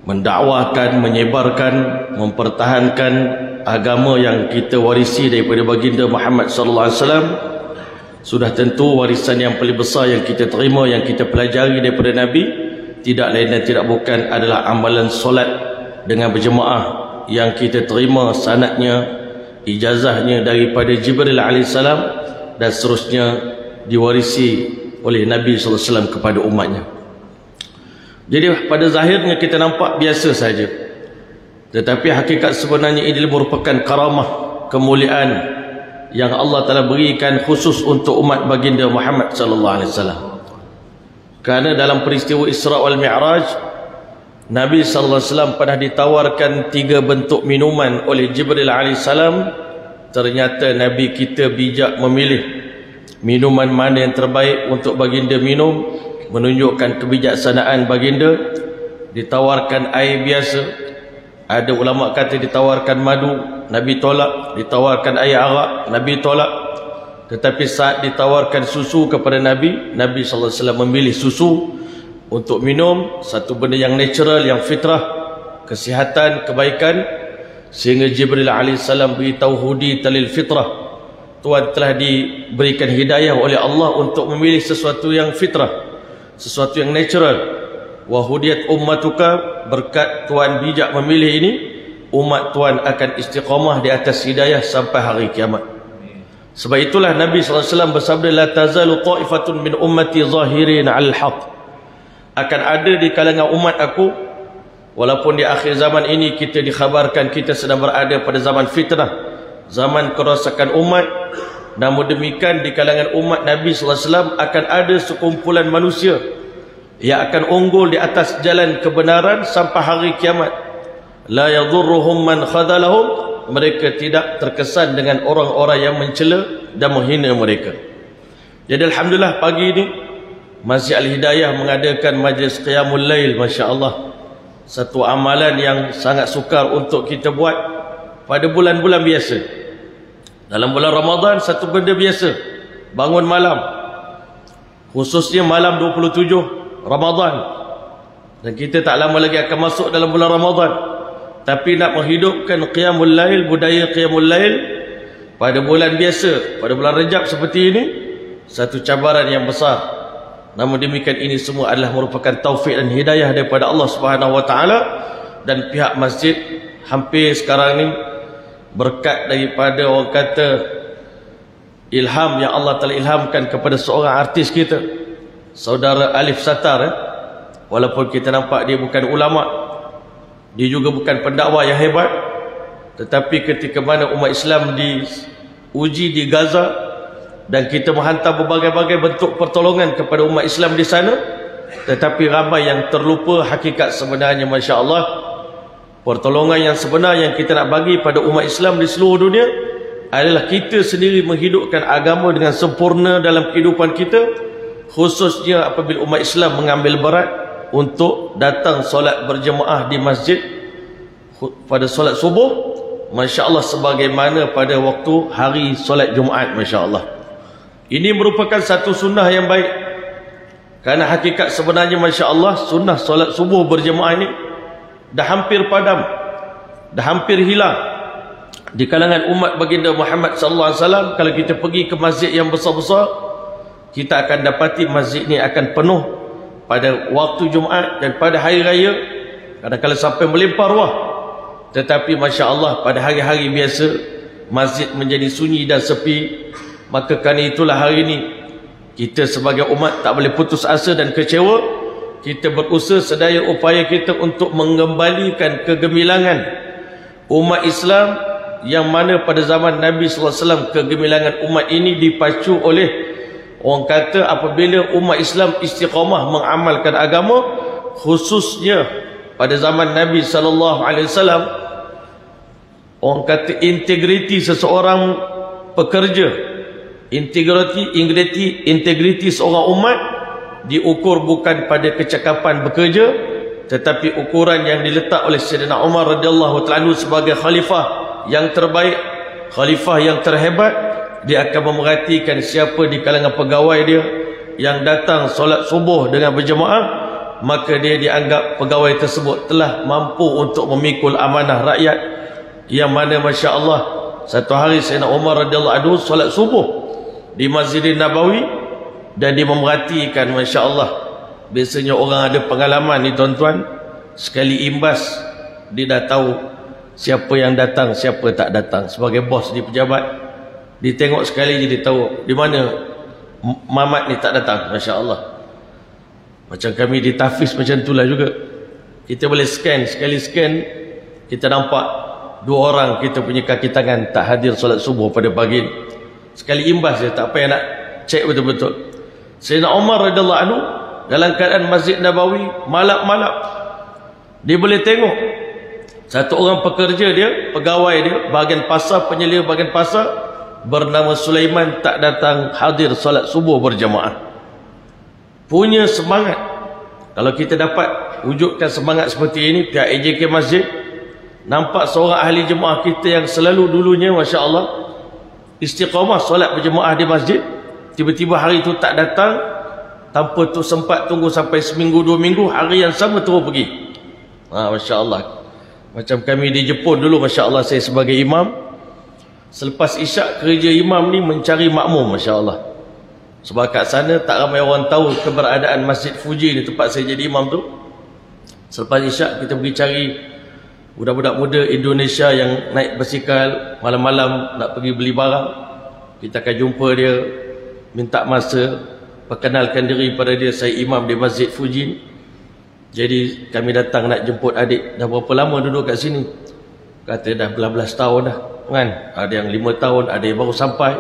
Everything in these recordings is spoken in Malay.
mendakwahkan, menyebarkan, mempertahankan agama yang kita warisi daripada baginda Muhammad sallallahu alaihi wasallam. Sudah tentu warisan yang paling besar yang kita terima, yang kita pelajari daripada Nabi, tidak lain dan tidak bukan adalah amalan solat dengan berjemaah yang kita terima sanadnya, ijazahnya daripada Jibril alaihissalam, dan seterusnya diwarisi oleh Nabi sallallahu alaihi wasallam kepada umatnya. Jadi pada zahirnya kita nampak biasa saja, tetapi hakikat sebenarnya ini merupakan karamah, kemuliaan yang Allah Ta'ala berikan khusus untuk umat baginda Muhammad sallallahu alaihi wasallam. Kerana dalam peristiwa Isra wal Mi'raj, Nabi sallallahu alaihi wasallam pernah ditawarkan 3 bentuk minuman oleh Jibril alaihissalam. Ternyata Nabi kita bijak memilih minuman mana yang terbaik untuk baginda minum, menunjukkan kebijaksanaan baginda. Ditawarkan air biasa, ada ulama kata ditawarkan madu, Nabi tolak. Ditawarkan air arak, Nabi tolak. Tetapi saat ditawarkan susu kepada Nabi, Nabi sallallahu alaihi wasallam memilih susu untuk minum, satu benda yang natural, yang fitrah, kesihatan, kebaikan. Sehingga Jibril alaihissalam beritahu hudi talil fitrah, Tuhan telah diberikan hidayah oleh Allah untuk memilih sesuatu yang fitrah, sesuatu yang natural. Wa hudiyat ummatuka, berkat Tuhan bijak memilih ini, umat Tuhan akan istiqamah di atas hidayah sampai hari kiamat. Sebab itulah Nabi SAW bersabda, la tazalu ta'ifatun min ummati zahirin al haq, akan ada di kalangan umat aku, walaupun di akhir zaman ini kita dikhabarkan kita sedang berada pada zaman fitnah, zaman kerosakan umat, namun demikian di kalangan umat Nabi SAW akan ada sekumpulan manusia yang akan unggul di atas jalan kebenaran sampai hari kiamat. La yadhurruhum man khadalahum, mereka tidak terkesan dengan orang-orang yang mencela dan menghina mereka. Jadi alhamdulillah pagi ini Masjid Al-Hidayah mengadakan majlis Qiyamul Lail, masya-Allah. Satu amalan yang sangat sukar untuk kita buat pada bulan-bulan biasa. Dalam bulan Ramadan satu benda biasa, bangun malam, khususnya malam 27 Ramadan, dan kita tak lama lagi akan masuk dalam bulan Ramadan. Tapi nak menghidupkan Qiyamul Lail, budaya Qiyamul Lail pada bulan biasa, pada bulan Rejab seperti ini, satu cabaran yang besar. Namun demikian ini semua adalah merupakan taufik dan hidayah daripada Allah Subhanahu wa taala, dan pihak masjid hampir sekarang ni berkat daripada orang kata ilham yang Allah telah ilhamkan kepada seorang artis kita, saudara Alif Satar. Walaupun kita nampak dia bukan ulama, dia juga bukan pendakwa yang hebat, tetapi ketika mana umat Islam diuji di Gaza dan kita menghantar berbagai-bagai bentuk pertolongan kepada umat Islam di sana, tetapi ramai yang terlupa hakikat sebenarnya. Masya Allah, pertolongan yang sebenar yang kita nak bagi pada umat Islam di seluruh dunia adalah kita sendiri menghidupkan agama dengan sempurna dalam kehidupan kita, khususnya apabila umat Islam mengambil berat untuk datang solat berjemaah di masjid pada solat subuh, Masya Allah, sebagaimana pada waktu hari solat Jumaat. Masya Allah, ini merupakan satu sunnah yang baik, kerana hakikat sebenarnya Masya Allah, sunnah solat subuh berjemaah ini dah hampir padam, dah hampir hilang di kalangan umat baginda Muhammad sallallahu alaihi wasallam. Kalau kita pergi ke masjid yang besar-besar, kita akan dapati masjid ini akan penuh pada waktu Jumaat dan pada hari raya, kadang-kadang sampai melimpah ruah. Tetapi Masya Allah, pada hari-hari biasa masjid menjadi sunyi dan sepi. Maka kerana itulah hari ini kita sebagai umat tak boleh putus asa dan kecewa. Kita berusaha sedaya upaya kita untuk mengembalikan kegemilangan umat Islam, yang mana pada zaman Nabi sallallahu alaihi wasallam kegemilangan umat ini dipacu oleh, orang kata, apabila umat Islam istiqamah mengamalkan agama, khususnya pada zaman Nabi sallallahu alaihi wasallam, orang kata integriti seseorang pekerja, integriti seorang umat diukur bukan pada kecakapan bekerja, tetapi ukuran yang diletak oleh Sayyidina Umar radhiyallahu ta'ala sebagai khalifah yang terbaik, khalifah yang terhebat. Dia akan memerhatikan siapa di kalangan pegawai dia yang datang solat subuh dengan berjemaah, maka dia dianggap pegawai tersebut telah mampu untuk memikul amanah rakyat. Yang mana Masya Allah, satu hari Sayyidina Umar radhiyallahu anhu solat subuh di Masjidin Nabawi, dan dia memerhatikan, Masya Allah, biasanya orang ada pengalaman ni tuan-tuan, sekali imbas dia dah tahu siapa yang datang, siapa tak datang. Sebagai bos di pejabat, dia tengok sekali je dia tahu di mana Mamat ni tak datang. Masya Allah. Macam kami di Tafiz macam itulah juga. Kita boleh scan, sekali scan kita nampak 2 orang kita punya kaki tangan tak hadir solat subuh pada pagi ni. Sekali imbas je, tak payah nak cek betul-betul. Sayyidina Umar radhiyallahu anhu dalam keadaan Masjid Nabawi malap-malap, dia boleh tengok satu orang pekerja dia, pegawai dia, bahagian pasar, penyelia bahagian pasar, bernama Sulaiman, tak datang hadir solat subuh berjamaah. Punya semangat. Kalau kita dapat wujudkan semangat seperti ini, pihak AJK Masjid nampak seorang ahli jemaah kita yang selalu dulunya Masya Allah istiqamah solat berjemaah di masjid, tiba-tiba hari itu tak datang, tanpa tu sempat tunggu sampai seminggu 2 minggu, hari yang sama terus pergi. Masya Allah. Macam kami di Jepun dulu, Masya Allah, saya sebagai imam, selepas isyak kerja imam ni mencari makmum, Masya Allah. Sebab kat sana tak ramai orang tahu keberadaan Masjid Fuji ni, tempat saya jadi imam tu. Selepas isyak kita pergi cari budak-budak muda Indonesia yang naik basikal malam-malam nak pergi beli barang. Kita akan jumpa dia, minta masa, perkenalkan diri pada dia, saya imam di Masjid Fuji ni. Jadi kami datang nak jemput adik. Dah berapa lama duduk kat sini? Kata dah belas-belas tahun dah kan. Ada yang 5 tahun, ada yang baru sampai.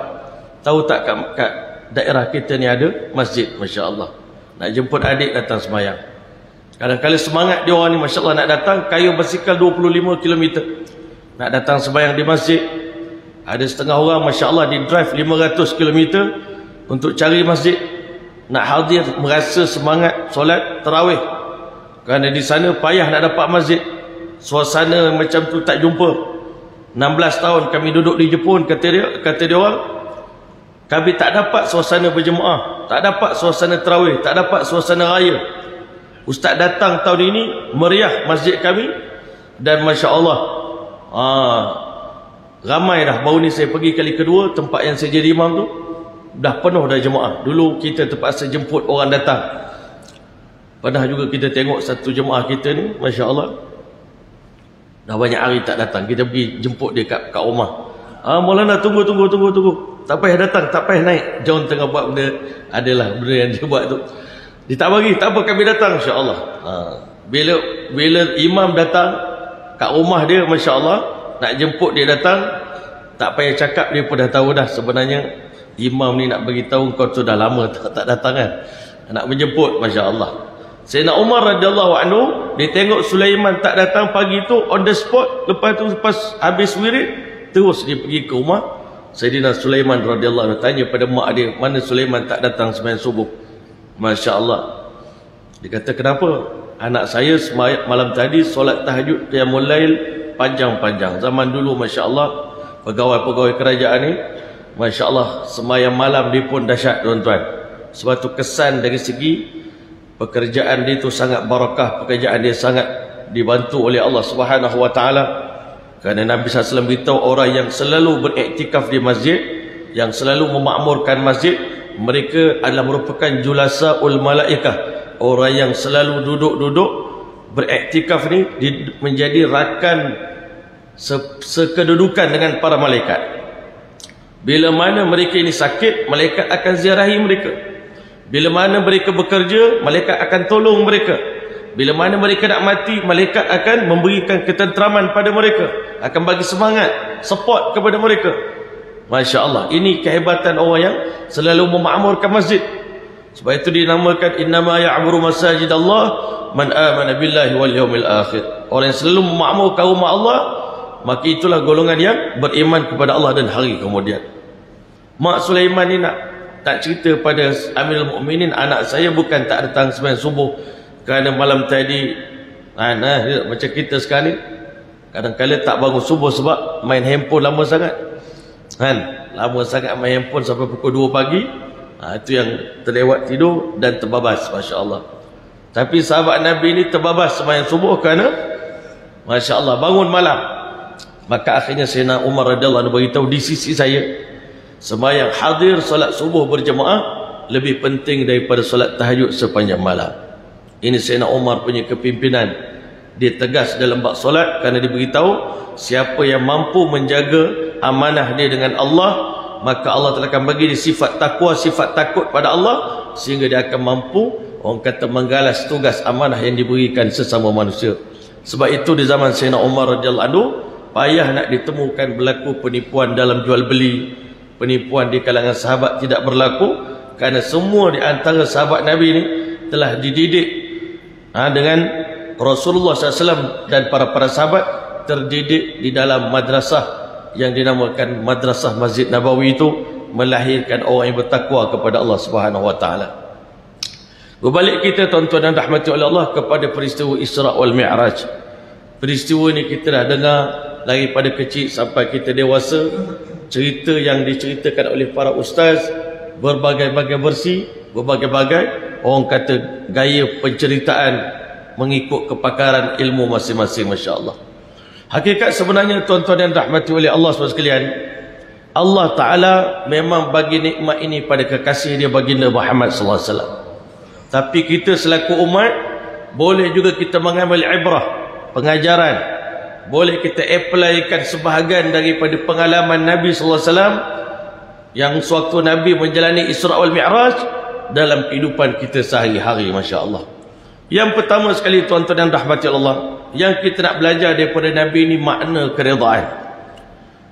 Tahu tak kat daerah kita ni ada masjid, Masya Allah. Nak jemput adik datang sembahyang. Kadang-kadang semangat dia orang ni, Masya Allah, nak datang kayu basikal 25 km nak datang sembahyang di masjid. Ada setengah orang, Masya Allah, di drive 500 km untuk cari masjid, nak hadir, merasa semangat solat tarawih. Kerana di sana payah nak dapat masjid, suasana macam tu tak jumpa. 16 tahun kami duduk di Jepun, kata dia orang, kami tak dapat suasana berjemaah, tak dapat suasana tarawih, tak dapat suasana raya. Ustaz datang tahun ini, meriah masjid kami, dan Masya Allah, ramai dah. Baru ni saya pergi kali kedua, tempat yang saya jadi imam tu dah penuh dah jemaah. Dulu kita terpaksa jemput orang datang. Pernah juga kita tengok satu jemaah kita ni, Masya Allah, dah banyak hari tak datang. Kita pergi jemput dia kat rumah. Maulana, tunggu. Tak payah datang, tak payah naik. John tengah buat benda, adalah benda yang dia buat tu. Dia tak bagi, tak apa, kami datang, Masya Allah. Bila imam datang kat rumah dia, Masya Allah, nak jemput dia datang, tak payah cakap, dia pun dah tahu dah. Sebenarnya imam ni nak bagi tahu kau tu dah lama tak datang kan. Nak menjemput, Masya Allah. Sayyidina Umar radhiyallahu anhu, dia tengok Sulaiman tak datang pagi tu, on the spot. Lepas tu, lepas habis wirid, terus dia pergi ke rumah Sayyidina Sulaiman radhiyallahu anhu, tanya pada mak dia, mana Sulaiman tak datang sembahyang subuh. Masya Allah. Dia kata, kenapa? Anak saya malam tadi solat tahajud qiyamul lail panjang-panjang. Zaman dulu, Masya Allah, pegawai-pegawai kerajaan ni, Masya Allah, sembahyang malam dia pun dahsyat, tuan-tuan. Sebab tu kesan dari segi pekerjaan dia tu sangat barakah, pekerjaan dia sangat dibantu oleh Allah Subhanahu wa taala. Kerana Nabi SAW beritahu, orang yang selalu beriktikaf di masjid, yang selalu memakmurkan masjid, mereka adalah merupakan julasaul malaikah. Orang yang selalu duduk-duduk beriktikaf ni menjadi rakan sekedudukan dengan para malaikat. Bila mana mereka ini sakit, malaikat akan ziarahi mereka. Bila mana mereka bekerja, malaikat akan tolong mereka. Bila mana mereka nak mati, malaikat akan memberikan ketenteraman pada mereka, akan bagi semangat, support kepada mereka. Masya Allah, ini kehebatan orang yang selalu memakmurkan masjid. Sebab itu dinamakan innama ya'muru masajid Allah man amana billahi wal yawmil akhir. Orang yang selalu memakmurkan rumah Allah, maka itulah golongan yang beriman kepada Allah dan hari kemudian. Mak Sulaiman ni tak cerita pada Amirul Mukminin, anak saya bukan tak datang sembahyang subuh kerana malam tadi macam kita sekarang ni kadang-kadang tak bangun subuh sebab main handphone lama sangat kan. Lama sangat main handphone sampai pukul 2 pagi. Itu yang terlewat tidur dan terbabas. Masya Allah. Tapi sahabat Nabi ini terbabas sembahyang subuh kerana Masya Allah bangun malam. Maka akhirnya Sayyidina Umar radhiyallahu anhu beritahu, di sisi saya sembahyang hadir solat subuh berjemaah lebih penting daripada solat tahajud sepanjang malam. Ini Sayyidina Umar punya kepimpinan. Dia tegas dalam bab solat kerana diberitahu siapa yang mampu menjaga amanah dia dengan Allah, maka Allah telah akan bagi dia sifat takwa, sifat takut pada Allah, sehingga dia akan mampu, orang kata, menggalas tugas amanah yang diberikan sesama manusia. Sebab itu di zaman Sayyidina Umar radhiyallahu anhu payah nak ditemukan berlaku penipuan dalam jual beli. Penipuan di kalangan sahabat tidak berlaku kerana semua di antara sahabat Nabi ini telah dididik dengan Rasulullah SAW, dan para sahabat terdidik di dalam madrasah yang dinamakan Madrasah Masjid Nabawi, itu melahirkan orang yang bertakwa kepada Allah Subhanahu wa taala. Berbalik kita tuan-tuan dan rahmati oleh Allah kepada peristiwa Isra wal Mi'raj. Peristiwa ini kita dah dengar daripada kecil sampai kita dewasa. Cerita yang diceritakan oleh para ustaz, berbagai-bagai versi, berbagai-bagai orang kata gaya penceritaan mengikut kepakaran ilmu masing-masing. Masya Allah. Hakikat sebenarnya tuan-tuan dan rahmati oleh Allah SWT, Allah Ta'ala memang bagi nikmat ini pada kekasih dia baginda Muhammad SAW. Tapi kita selaku umat boleh juga kita mengambil ibrah, pengajaran. Boleh kita applykan sebahagian daripada pengalaman Nabi SAW yang sewaktu Nabi menjalani Isra wal Mi'raj dalam kehidupan kita sehari-hari. Masya Allah. Yang pertama sekali tuan-tuan dan rahmati Allah, yang kita nak belajar daripada Nabi ini makna keredaan.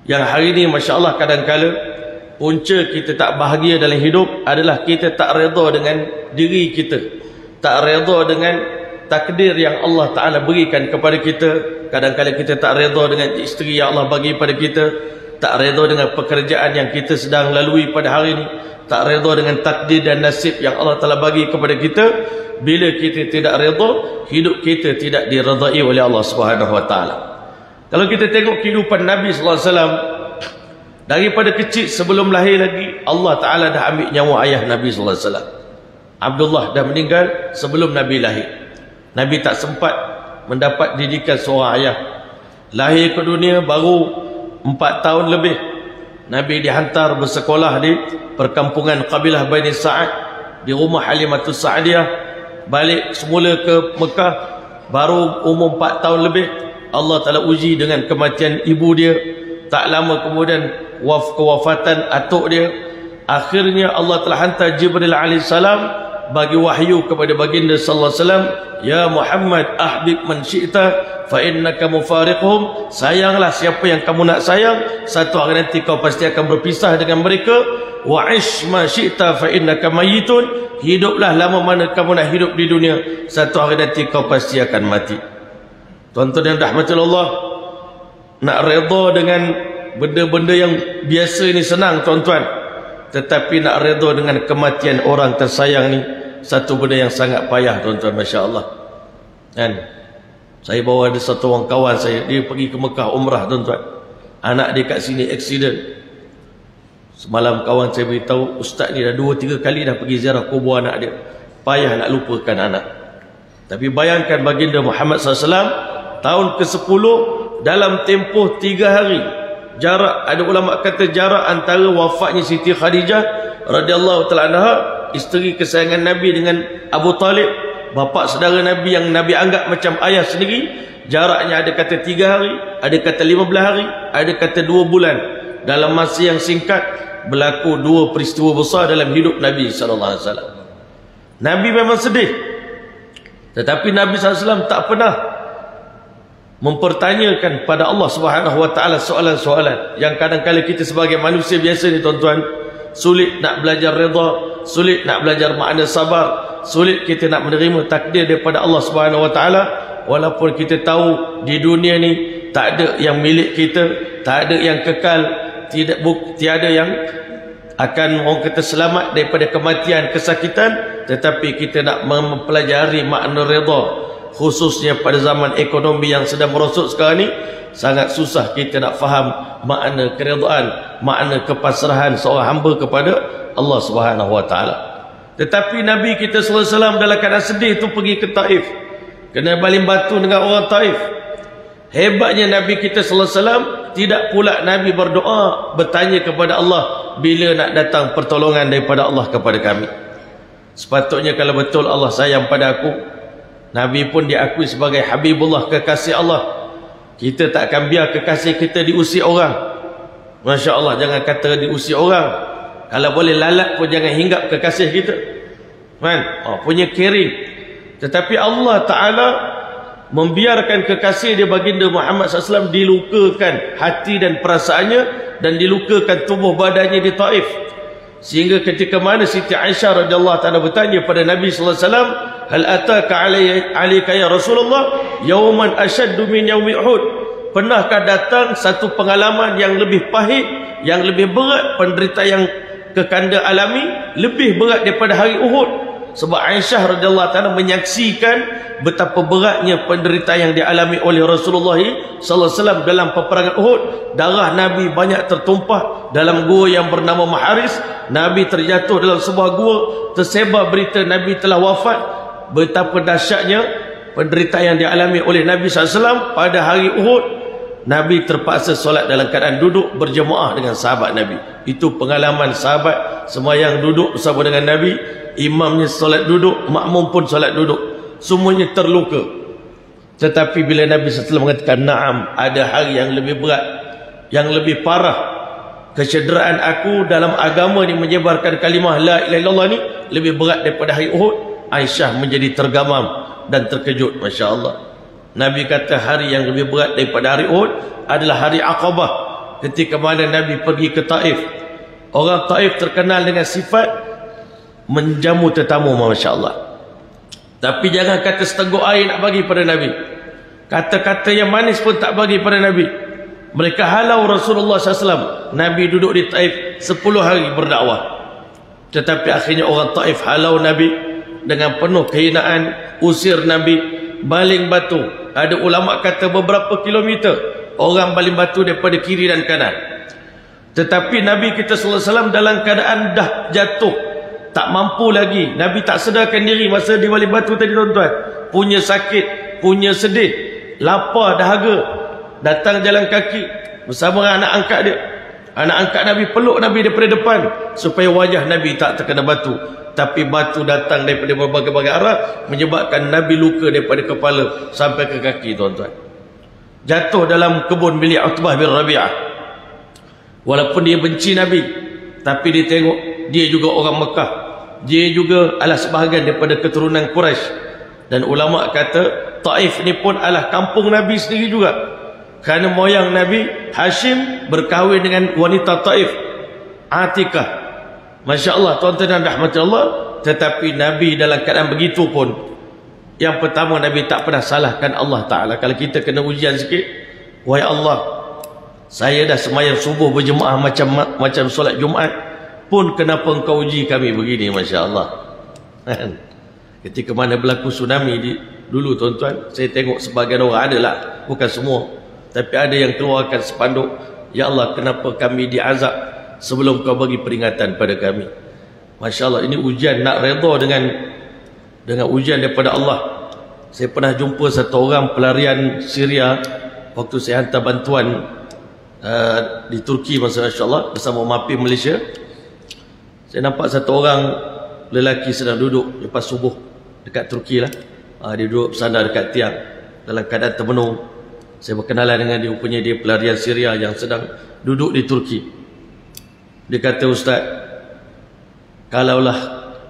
Yang hari ini Masya Allah kadang-kala punca kita tak bahagia dalam hidup adalah kita tak redha dengan diri kita, tak redha dengan takdir yang Allah Ta'ala berikan kepada kita. Kadang-kadang kita tak redha dengan isteri yang Allah bagi pada kita, tak redha dengan pekerjaan yang kita sedang lalui pada hari ini, tak redha dengan takdir dan nasib yang Allah Ta'ala bagi kepada kita. Bila kita tidak redha, hidup kita tidak diredai oleh Allah Subhanahu wa taala. Kalau kita tengok kehidupan Nabi sallallahu alaihi wasallam, daripada kecil sebelum lahir lagi Allah Ta'ala dah ambil nyawa ayah Nabi sallallahu alaihi wasallam. Abdullah dah meninggal sebelum Nabi lahir. Nabi tak sempat mendapat didikan seorang ayah. Lahir ke dunia baru 4 tahun lebih. Nabi dihantar bersekolah di perkampungan kabilah Bani Sa'ad, di rumah Halimatus Sa'diyah. Balik semula ke Mekah baru umur 4 tahun lebih. Allah Ta'ala uji dengan kematian ibu dia. Tak lama kemudian kewafatan atuk dia. Akhirnya Allah telah hantar Jibril alaihissalam bagi wahyu kepada baginda sallallahu alaihi wasallam, ya Muhammad ahbib man syi'ta fa innaka mufariquhum. Sayanglah siapa yang kamu nak sayang, satu hari nanti kau pasti akan berpisah dengan mereka. Wa ish ma syi'ta fa innaka mayyitun. Hiduplah lama mana kamu nak hidup di dunia, satu hari nanti kau pasti akan mati. Tuan-tuan yang rahmati Allah, nak redha dengan benda-benda yang biasa ini senang tuan-tuan, tetapi nak redha dengan kematian orang tersayang ni satu benda yang sangat payah tuan-tuan. Masya Allah. Kan? Saya bawa ada satu orang kawan saya, dia pergi ke Mekah umrah tuan-tuan. Anak dia kat sini aksiden. Semalam kawan saya beritahu, ustaz ni dah 2-3 kali dah pergi ziarah kubur anak dia. Payah nak lupakan anak. Tapi bayangkan baginda Muhammad SAW tahun ke-10 dalam tempoh 3 hari. Jarak, ada ulama kata jarak antara wafatnya Siti Khadijah radhiyallahu ta'ala anha, isteri kesayangan Nabi, dengan Abu Talib, bapa saudara Nabi yang Nabi anggap macam ayah sendiri. Jaraknya ada kata 3 hari, ada kata 15 hari, ada kata 2 bulan. Dalam masa yang singkat berlaku 2 peristiwa besar dalam hidup Nabi sallallahu alaihi wasallam. Nabi memang sedih, tetapi Nabi SAW tak pernah mempertanyakan pada Allah Subhanahu wa taala soalan-soalan yang kadang-kadang kita sebagai manusia biasa ni tuan-tuan, sulit nak belajar redha, sulit nak belajar makna sabar, sulit kita nak menerima takdir daripada Allah Subhanahu wa taala. Walaupun kita tahu di dunia ni tak ada yang milik kita, tak ada yang kekal, tiada yang akan orang kata selamat daripada kematian, kesakitan, tetapi kita nak mempelajari makna redha, khususnya pada zaman ekonomi yang sedang merosot sekarang ni. Sangat susah kita nak faham makna keredaan, makna kepasrahan seorang hamba kepada Allah Subhanahu wa taala. Tetapi Nabi kita sallallahu alaihi wasallam dalam keadaan sedih tu pergi ke Taif, kena baling batu dengan orang Taif. Hebatnya Nabi kita sallallahu alaihi wasallam, tidak pula Nabi berdoa bertanya kepada Allah bila nak datang pertolongan daripada Allah kepada kami. Sepatutnya kalau betul Allah sayang pada aku, Nabi pun diakui sebagai Habibullah, kekasih Allah. Kita tak akan biar kekasih kita diusir orang. Masya Allah, jangan kata diusir orang. Kalau boleh lalat pun jangan hinggap kekasih kita, kan? Punya caring. Tetapi Allah Ta'ala membiarkan kekasih dia baginda Muhammad SAW dilukakan hati dan perasaannya, dan dilukakan tubuh badannya di Taif. Sehingga ketika mana Siti Aisyah radhiyallahu ta'ala bertanya pada Nabi SAW, hal ataka alayka ya Rasulullah yauman asyaddu min yaumi Uhud, pernahkah datang satu pengalaman yang lebih pahit, yang lebih berat, penderitaan yang kekanda alami lebih berat daripada hari Uhud? Sebab Aisyah radhiyallahu ta'ala menyaksikan betapa beratnya penderitaan yang dialami oleh Rasulullah sallallahu alaihi wasallam dalam peperangan Uhud. Darah Nabi banyak tertumpah dalam gua yang bernama Maharis. Nabi terjatuh dalam sebuah gua, tersebar berita Nabi telah wafat. Betapa dahsyatnya penderitaan yang dialami oleh Nabi sallallahu alaihi wasallam pada hari Uhud. Nabi terpaksa solat dalam keadaan duduk berjemaah dengan sahabat Nabi. Itu pengalaman sahabat sembahyang duduk bersama dengan Nabi. Imamnya solat duduk, makmum pun solat duduk. Semuanya terluka. Tetapi bila Nabi SAW mengatakan, na'am, ada hari yang lebih berat, yang lebih parah. Kecederaan aku dalam agama ni, menyebarkan kalimah la ilaha illallah ni, lebih berat daripada hari Uhud. Aisyah menjadi tergamam dan terkejut. Masya Allah. Nabi kata hari yang lebih berat daripada hari Uhud adalah hari Aqabah, ketika mana Nabi pergi ke Taif. Orang Taif terkenal dengan sifat menjamu tetamu, Masya Allah. Tapi jangan kata seteguk air nak bagi pada Nabi, kata-kata yang manis pun tak bagi pada Nabi. Mereka halau Rasulullah SAW. Nabi duduk di Taif 10 hari berdakwah. Tetapi akhirnya orang Taif halau Nabi dengan penuh kehinaan, usir Nabi, baling batu. Ada ulama kata beberapa kilometer orang baling batu daripada kiri dan kanan. Tetapi Nabi kita sallallahu alaihi wasallam dalam keadaan dah jatuh, tak mampu lagi. Nabi tak sedarkan diri masa di baling batu tadi, tuan-tuan. Punya sakit, punya sedih, lapar, dahaga. Datang jalan kaki bersama anak angkat dia. Anak angkat Nabi peluk Nabi daripada depan supaya wajah Nabi tak terkena batu. Tapi batu datang daripada berbagai-bagai arah, menyebabkan Nabi luka daripada kepala sampai ke kaki, tuan-tuan. Jatuh dalam kebun milik Utbah bin Rabi'ah. Walaupun dia benci Nabi, tapi dia tengok dia juga orang Mekah, dia juga adalah sebahagian daripada keturunan Quraisy. Dan ulama kata Taif ni pun adalah kampung Nabi sendiri juga, kerana moyang Nabi Hashim berkahwin dengan wanita Taif, Atikah. Masya Allah, tuan-tuan dan rahmat Allah. Tetapi Nabi dalam keadaan begitu pun, yang pertama Nabi tak pernah salahkan Allah Ta'ala. Kalau kita kena ujian sikit, wahai Allah, saya dah sembahyang subuh berjemaah macam solat Jumaat pun, kenapa engkau uji kami begini? Masya Allah. Ketika mana berlaku tsunami dulu, tuan-tuan, saya tengok sebagian orang, adalah bukan semua, tapi ada yang keluarkan spanduk, ya Allah, kenapa kami diazab sebelum kau bagi peringatan pada kami? Masya Allah, ini ujian, nak redha dengan ujian daripada Allah. Saya pernah jumpa satu orang pelarian Syria waktu saya hantar bantuan di Turki, Masya Allah, bersama MAPI Malaysia. Saya nampak satu orang lelaki sedang duduk lepas subuh dekat Turki lah. Dia duduk bersandar dekat tiang dalam keadaan termenung. Saya berkenalan dengan dia, rupanya dia pelarian Syria yang sedang duduk di Turki. Dia kata, Ustaz, kalaulah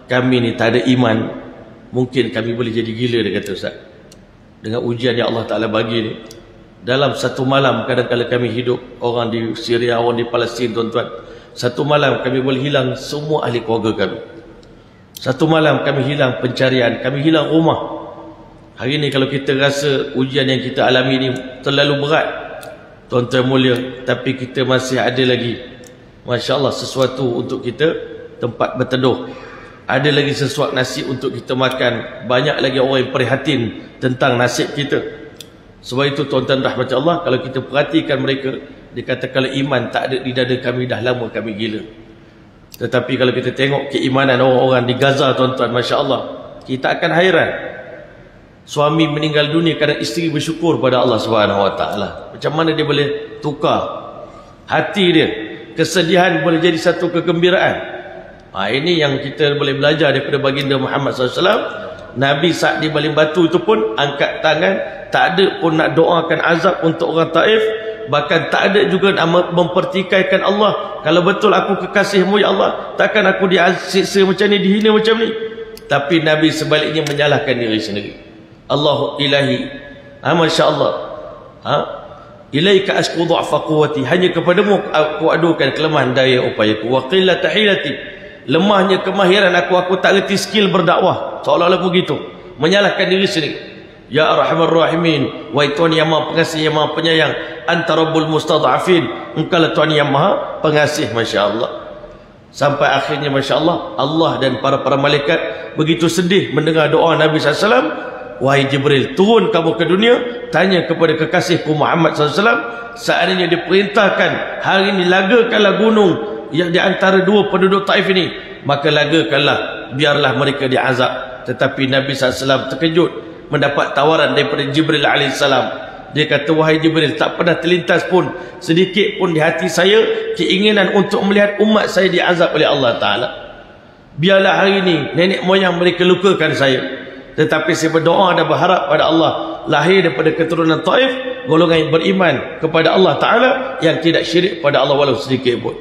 kami ni tak ada iman, mungkin kami boleh jadi gila. Dia kata, Ustaz, dengan ujian yang Allah Ta'ala bagi ni, dalam satu malam, kadang-kadang kami hidup, orang di Syria, orang di Palestin, tuan-tuan, satu malam kami boleh hilang semua ahli keluarga kami. Satu malam kami hilang pencarian, kami hilang rumah. Hari ni kalau kita rasa ujian yang kita alami ni terlalu berat, tuan-tuan mulia, tapi kita masih ada lagi, Masya Allah, sesuatu untuk kita tempat berteduh. Ada lagi sesuatu nasi untuk kita makan. Banyak lagi orang yang prihatin tentang nasib kita. Sebab itu, tuan-tuan rahmat Allah, kalau kita perhatikan mereka, dia kata kalau iman tak ada di dada kami, dah lama kami gila. Tetapi kalau kita tengok keimanan orang-orang di Gaza, tuan-tuan, Masya Allah, kita akan hairan. Suami meninggal dunia kerana isteri bersyukur pada Allah Subhanahu Wa Taala. Macam mana dia boleh tukar hati dia? Kesedihan boleh jadi satu kegembiraan. Ini yang kita boleh belajar daripada baginda Muhammad SAW. Nabi saat di baling batu itu pun angkat tangan, tak ada pun nak doakan azab untuk orang Taif. Bahkan tak ada juga nak mempertikaikan Allah, kalau betul aku kekasihmu ya Allah, takkan aku disiksa macam ni, dihina macam ni. Tapi Nabi sebaliknya menyalahkan diri sendiri. Allahu ilahi, Masya Allah, ilaika ashku du'afa quwwati, hanya kepadamu aku adukan kelemahan daya upayaku, wa qillata hilati, lemahnya kemahiran aku tak reti skill berdakwah, seolah-olah begitu, menyalahkan diri sendiri. Ya Arhamar Rahimin, wahai Tuhan yang Maha Pengasih, yang Maha Penyayang, Anta Rabbul Mustad'afin, engkau lah Tuhan yang Maha Pengasih. Masya Allah. Sampai akhirnya Masya Allah, Allah dan para malaikat begitu sedih mendengar doa Nabi SAW. Wahai Jibril, turun kamu ke dunia, tanya kepada kekasihku Muhammad SAW, seandainya diperintahkan hari ini lagakanlah gunung yang di antara dua penduduk Taif ini, maka lagakanlah, biarlah mereka diazab. Tetapi Nabi SAW terkejut mendapat tawaran daripada Jibril alaihissalam. Dia kata, wahai Jibril, tak pernah terlintas pun sedikit pun di hati saya keinginan untuk melihat umat saya diazab oleh Allah Ta'ala. Biarlah hari ini nenek moyang mereka lukakan saya, tetapi saya berdoa dan berharap pada Allah, lahir daripada keturunan Taif golongan yang beriman kepada Allah Ta'ala, yang tidak syirik pada Allah walau sedikit pun.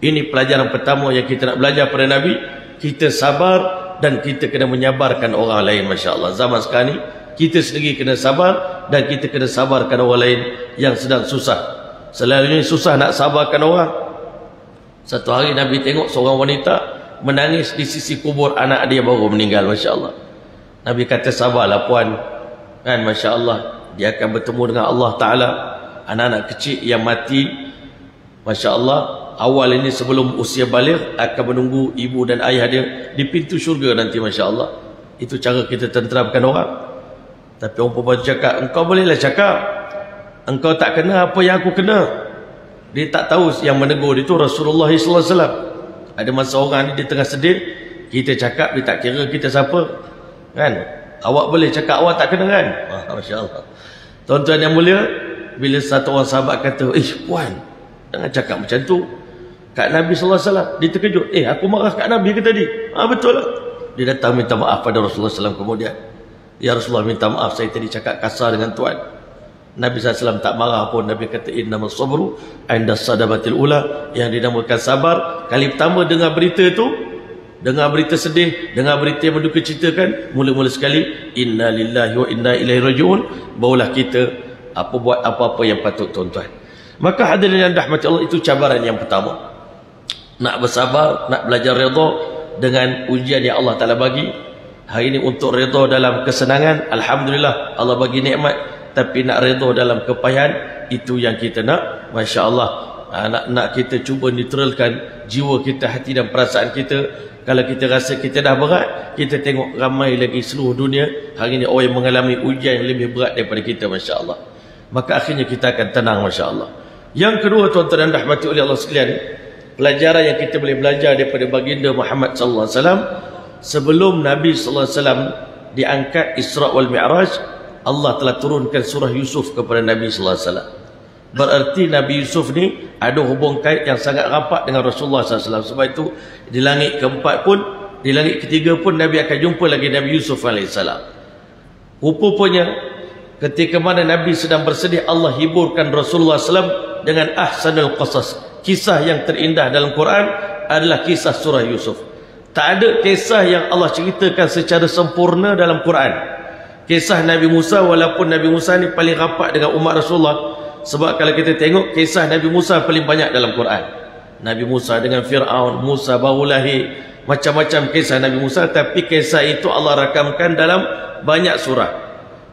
Ini pelajaran pertama yang kita nak belajar pada Nabi. Kita sabar dan kita kena menyabarkan orang lain. Masya Allah, zaman sekarang ni kita sendiri kena sabar dan kita kena sabarkan orang lain yang sedang susah. Selalunya susah nak sabarkan orang. Satu hari Nabi tengok seorang wanita menangis di sisi kubur anak dia baru meninggal. Masya Allah. Nabi kata, sabarlah puan, kan, Masya Allah, dia akan bertemu dengan Allah Ta'ala. Anak-anak kecil yang mati, Masya Allah, awal ini sebelum usia balik akan menunggu ibu dan ayah dia di pintu syurga nanti. Masya Allah. Itu cara kita tenteramkan orang. Tapi orang perempuan cakap, engkau bolehlah cakap, engkau tak kena apa yang aku kena. Dia tak tahu yang menegur itu Rasulullah SAW. Ada masa orang ni dia tengah sedih, kita cakap, dia tak kira kita siapa, kan? Awak boleh cakap, awak tak kena, kan? Masya Allah. Tuan-tuan yang mulia, bila satu orang sahabat kata, puan, jangan cakap macam tu kat Nabi SAW, dia terkejut. Aku marah kat Nabi ke tadi? Betul lah. Dia datang minta maaf pada Rasulullah SAW kemudian. Ya Rasulullah, minta maaf, saya tadi cakap kasar dengan tuan. Nabi SAW tak marah pun. Nabi kata, innamas sabru inda sadabatil ula, yang dinamakan sabar. Kali pertama dengar berita itu, dengar berita sedih, dengar berita yang menduka citakan, mula-mula sekali inna lillahi wa inna ilaihi raji'un, barulah kita buat apa-apa yang patut, tuan-tuan. Maka hadirin yang dirahmati Allah, itu cabaran yang pertama. Nak bersabar, nak belajar redha dengan ujian yang Allah Ta'ala bagi. Hari ini untuk redha dalam kesenangan, alhamdulillah Allah bagi nikmat. Tapi nak redha dalam kepayahan, itu yang kita nak. Masya Allah. Nak kita cuba neutralkan jiwa kita, hati dan perasaan kita. Kalau kita rasa kita dah berat, kita tengok ramai lagi seluruh dunia hari ini orang yang mengalami ujian yang lebih berat daripada kita. Masya Allah. Maka akhirnya kita akan tenang. Masya Allah. Yang kedua, tuan-tuan dan rahmati oleh Allah sekalian, pelajaran yang kita boleh belajar daripada baginda Muhammad sallallahu alaihi wasallam, sebelum Nabi sallallahu alaihi wasallam diangkat Isra wal Mi'raj, Allah telah turunkan surah Yusuf kepada Nabi sallallahu alaihi wasallam. Berarti Nabi Yusuf ni ada hubung kait yang sangat rapat dengan Rasulullah sallallahu alaihi wasallam. Sebab itu di langit keempat pun, di langit ketiga pun Nabi akan jumpa lagi Nabi Yusuf alaihi salam. Rupanya ketika mana Nabi sedang bersedih, Allah hiburkan Rasulullah SAW dengan ahsanul qasas. Kisah yang terindah dalam Quran adalah kisah surah Yusuf. Tak ada kisah yang Allah ceritakan secara sempurna dalam Quran. Kisah Nabi Musa, walaupun Nabi Musa ni paling rapat dengan umat Rasulullah. Sebab kalau kita tengok, kisah Nabi Musa paling banyak dalam Quran. Nabi Musa dengan Fir'aun, Musa baru lahir, macam-macam kisah Nabi Musa. Tapi kisah itu Allah rakamkan dalam banyak surah.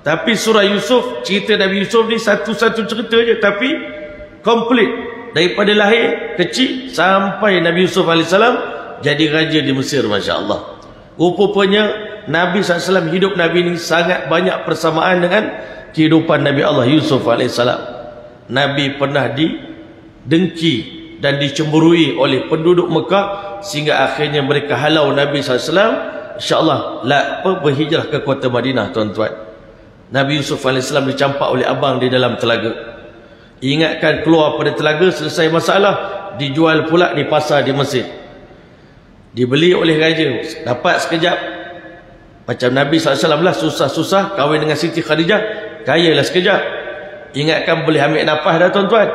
Tapi surah Yusuf, cerita Nabi Yusuf ni satu-satu cerita je, tapi komplit. Daripada lahir kecil sampai Nabi Yusuf AS jadi raja di Mesir. Masya Allah. Rupanya Nabi SAW, hidup Nabi ini sangat banyak persamaan dengan kehidupan Nabi Allah Yusuf AS. Nabi pernah didengki dan dicemburui oleh penduduk Mekah, sehingga akhirnya mereka halau Nabi SAW insya-Allah berhijrah ke kota Madinah. Tuan-tuan, Nabi Yusuf AS dicampak oleh abang di dalam telaga. Ingatkan, keluar pada telaga, selesai masalah, dijual pula di pasar di Mesir, dibeli oleh raja, dapat sekejap. Macam Nabi SAW lah, susah-susah kahwin dengan Siti Khadijah, kayalah sekejap. Ingatkan, boleh ambil nafas dah tuan-tuan.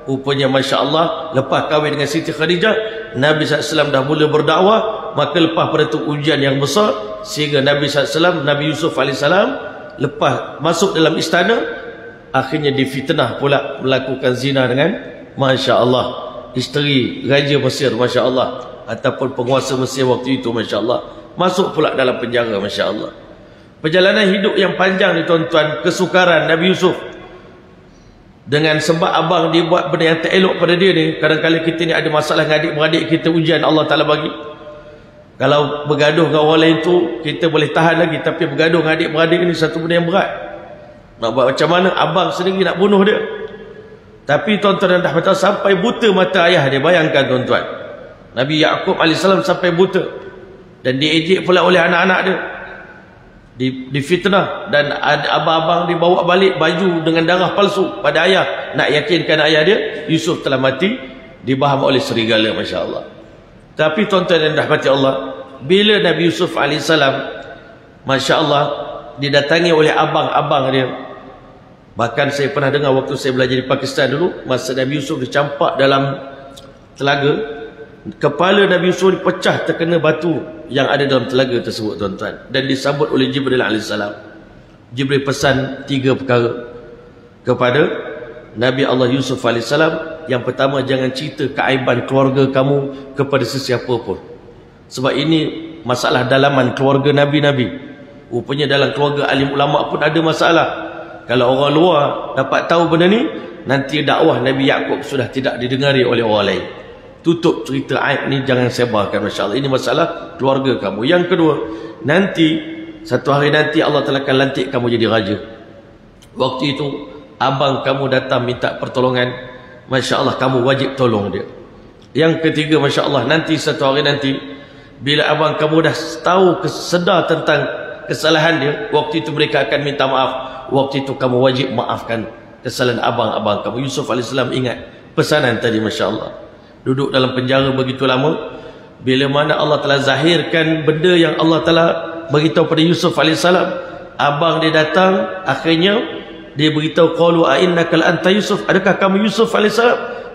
Rupanya Masya Allah, lepas kahwin dengan Siti Khadijah, Nabi SAW dah mula berdakwah. Maka lepas pada itu ujian yang besar, sehingga Nabi SAW, Nabi Yusuf AS lepas masuk dalam istana, akhirnya difitnah pula melakukan zina dengan Masya Allah isteri Raja Mesir, Masya Allah, ataupun penguasa Mesir waktu itu, Masya Allah. Masuk pula dalam penjara, Masya Allah. Perjalanan hidup yang panjang ni tuan-tuan, kesukaran Nabi Yusuf. Dengan sebab abang dia buat benda yang tak elok pada dia ni, kadang-kadang kita ni ada masalah dengan adik-beradik kita, ujian Allah Ta'ala bagi. Kalau bergaduh dengan orang lain tu kita boleh tahan lagi, tapi bergaduh dengan adik-beradik ni satu benda yang berat. Nak buat macam mana? Abang sendiri nak bunuh dia. Tapi tuan-tuan dah betul, sampai buta mata ayah dia. Bayangkan tuan-tuan, Nabi Yaqub AS sampai buta, dan diejek pula oleh anak-anak dia, difitnah, dan abang-abang dibawa balik baju dengan darah palsu pada ayah, nak yakinkan ayah dia Yusuf telah mati, dibaham oleh serigala, Masya Allah. Tapi tuan-tuan yang dirahmati Allah, bila Nabi Yusuf AS, Masya Allah, didatangi oleh abang-abang dia. Bahkan saya pernah dengar waktu saya belajar di Pakistan dulu, masa Nabi Yusuf dicampak dalam telaga, kepala Nabi Yusuf dipecah terkena batu yang ada dalam telaga tersebut, tuan-tuan, dan disambut oleh Jibril AS. Jibril pesan 3 perkara kepada Nabi Allah Yusuf AS. Yang pertama, jangan cerita keaiban keluarga kamu kepada sesiapa pun, sebab ini masalah dalaman keluarga Nabi-Nabi. Rupanya dalam keluarga alim ulama pun ada masalah. Kalau orang luar dapat tahu benda ni, nanti dakwah Nabi Yaqub sudah tidak didengari oleh orang lain. Tutup cerita aib ni, jangan sebarkan, Masya Allah. Ini masalah keluarga kamu. Yang kedua, nanti satu hari nanti Allah Ta'ala akan lantik kamu jadi raja. Waktu itu abang kamu datang minta pertolongan, Masya Allah, kamu wajib tolong dia. Yang ketiga, Masya Allah, nanti satu hari nanti, bila abang kamu dah tahu, sedar tentang kesalahan dia, waktu itu mereka akan minta maaf. Waktu itu kamu wajib maafkan kesalahan abang-abang kamu. Yusuf AS ingat pesanan tadi, Masya Allah. Duduk dalam penjara begitu lama, bila mana Allah telah zahirkan benda yang Allah telah beritahu pada Yusuf AS, abang dia datang, akhirnya dia beritahu, qalu a innaka anta Yusuf, adakah kamu Yusuf AS?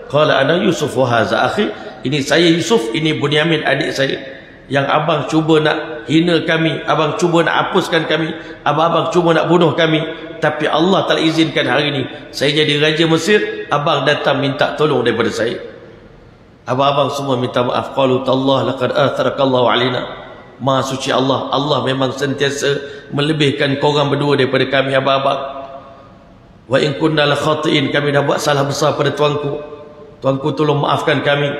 Qala ana Yusuf wa hadza akhi, ini saya Yusuf, ini Bunyamin adik saya. Yang abang cuba nak hina kami, abang cuba nak hapuskan kami, abang cuba nak bunuh kami, tapi Allah telah izinkan hari ini saya jadi Raja Mesir, abang datang minta tolong daripada saya. Abang-abang semua minta maaf. Qalu tallah laqad atharakallahu alaina. Maha suci Allah, Allah memang sentiasa melebihkan korang berdua daripada kami abang-abang. Wa in kunna la khatiin, kami dah buat salah besar pada tuanku. Tuanku tolong maafkan kami.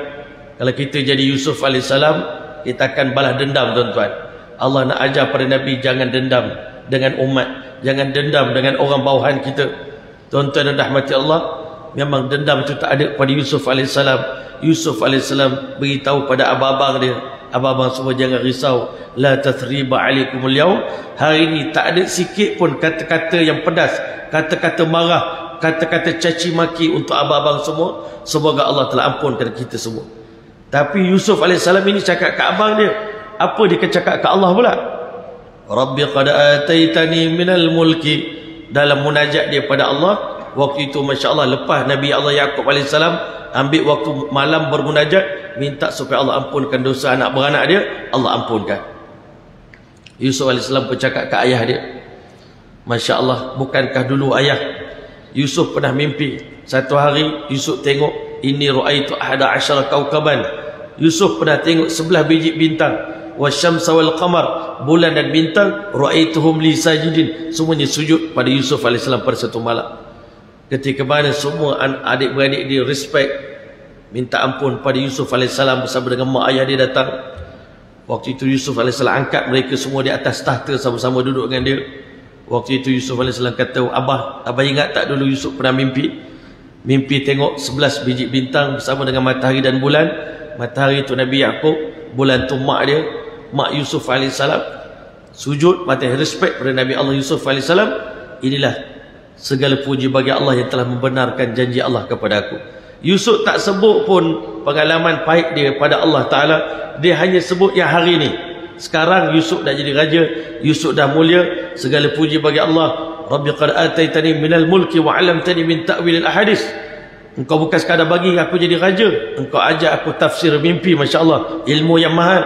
Kalau kita jadi Yusuf AS, kita akan balas dendam, tuan-tuan. Allah nak ajar pada Nabi, jangan dendam dengan umat, jangan dendam dengan orang bawahan kita. Tuan-tuan dan rahmati Allah, memang dendam itu tak ada pada Yusuf AS. Yusuf AS beritahu pada abang-abang dia, abang-abang semua jangan risau, la tathriba alaikumul yaum, hari ini tak ada sikit pun kata-kata yang pedas, kata-kata marah, kata-kata caci maki untuk abang-abang semua. Semoga Allah telah ampunkan kita semua. Tapi Yusuf AS ini cakap ke abang dia, apa dia cakap ke Allah pula? Rabbi qad ataitani minal mulki. Dalam munajat dia pada Allah waktu itu, Masya Allah, lepas Nabi Allah Yaqub AS ambil waktu malam bermunajat, minta supaya Allah ampunkan dosa anak beranak dia, Allah ampunkan. Yusuf AS bercakap ke ayah dia, Masya Allah, bukankah dulu ayah Yusuf pernah mimpi, satu hari Yusuf tengok, inni ru'aitu ahada asyara kaukaban, Yusuf pernah tengok 11 biji bintang, wasyamsa wal qamar, bulan dan bintang, ru'aituhum li sajidin, semuanya sujud pada Yusuf AS pada satu malam. Ketika mana semua adik-beradik dia respect, minta ampun pada Yusuf AS bersama dengan mak ayah dia datang. Waktu itu Yusuf AS angkat mereka semua di atas tahta, sama-sama duduk dengan dia. Waktu itu Yusuf AS kata, Abah ingat tak dulu Yusuf pernah mimpi? Mimpi tengok 11 biji bintang bersama dengan matahari dan bulan. Matahari itu Nabi Yaqub, bulan tu mak dia, mak Yusuf AS. Sujud matahari respect pada Nabi Allah Yusuf AS. Inilah segala puji bagi Allah yang telah membenarkan janji Allah kepada aku. Yusuf tak sebut pun pengalaman pahit dia pada Allah Ta'ala. Dia hanya sebut yang hari ini. Sekarang Yusuf dah jadi raja, Yusuf dah mulia. Segala puji bagi Allah. Rabbi qad ataitani minal mulki wa 'allamtani min ta'wil al-ahadits. Engkau bukan sekadar bagi aku jadi raja, engkau ajar aku tafsir mimpi, masya-Allah, ilmu yang mahal.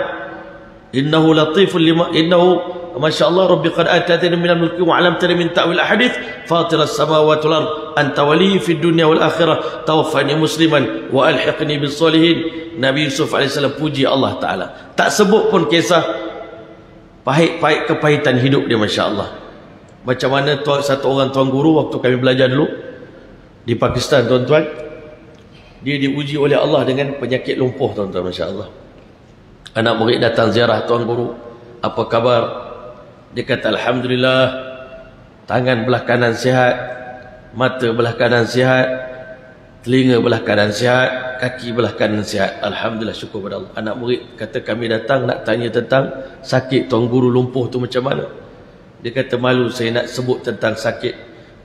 Innahu latiful lima innahu masya-Allah Rabbi qad ataitani minal mulki wa 'allamtani min ta'wil al-ahadits fatiras samawati wal ard anta waliyyi fid dunya wal akhirah tawaffani musliman wa alhiqni bis solihin. Nabi Yusuf AS puji Allah Ta'ala. Tak sebut pun kisah pahit-pahit kepahitan hidup dia, masya-Allah. Macam mana satu orang tuan guru waktu kami belajar dulu di Pakistan, tuan-tuan, dia diuji oleh Allah dengan penyakit lumpuh, tuan-tuan, masya-Allah. Anak murid datang ziarah tuan guru, apa kabar? Dia kata alhamdulillah, tangan belah kanan sihat, mata belah kanan sihat, telinga belah kanan sihat, kaki belah kanan sihat. Alhamdulillah, syukur pada Allah. Anak murid kata kami datang nak tanya tentang sakit tuan guru lumpuh tu macam mana. Dia kata malu saya nak sebut tentang sakit.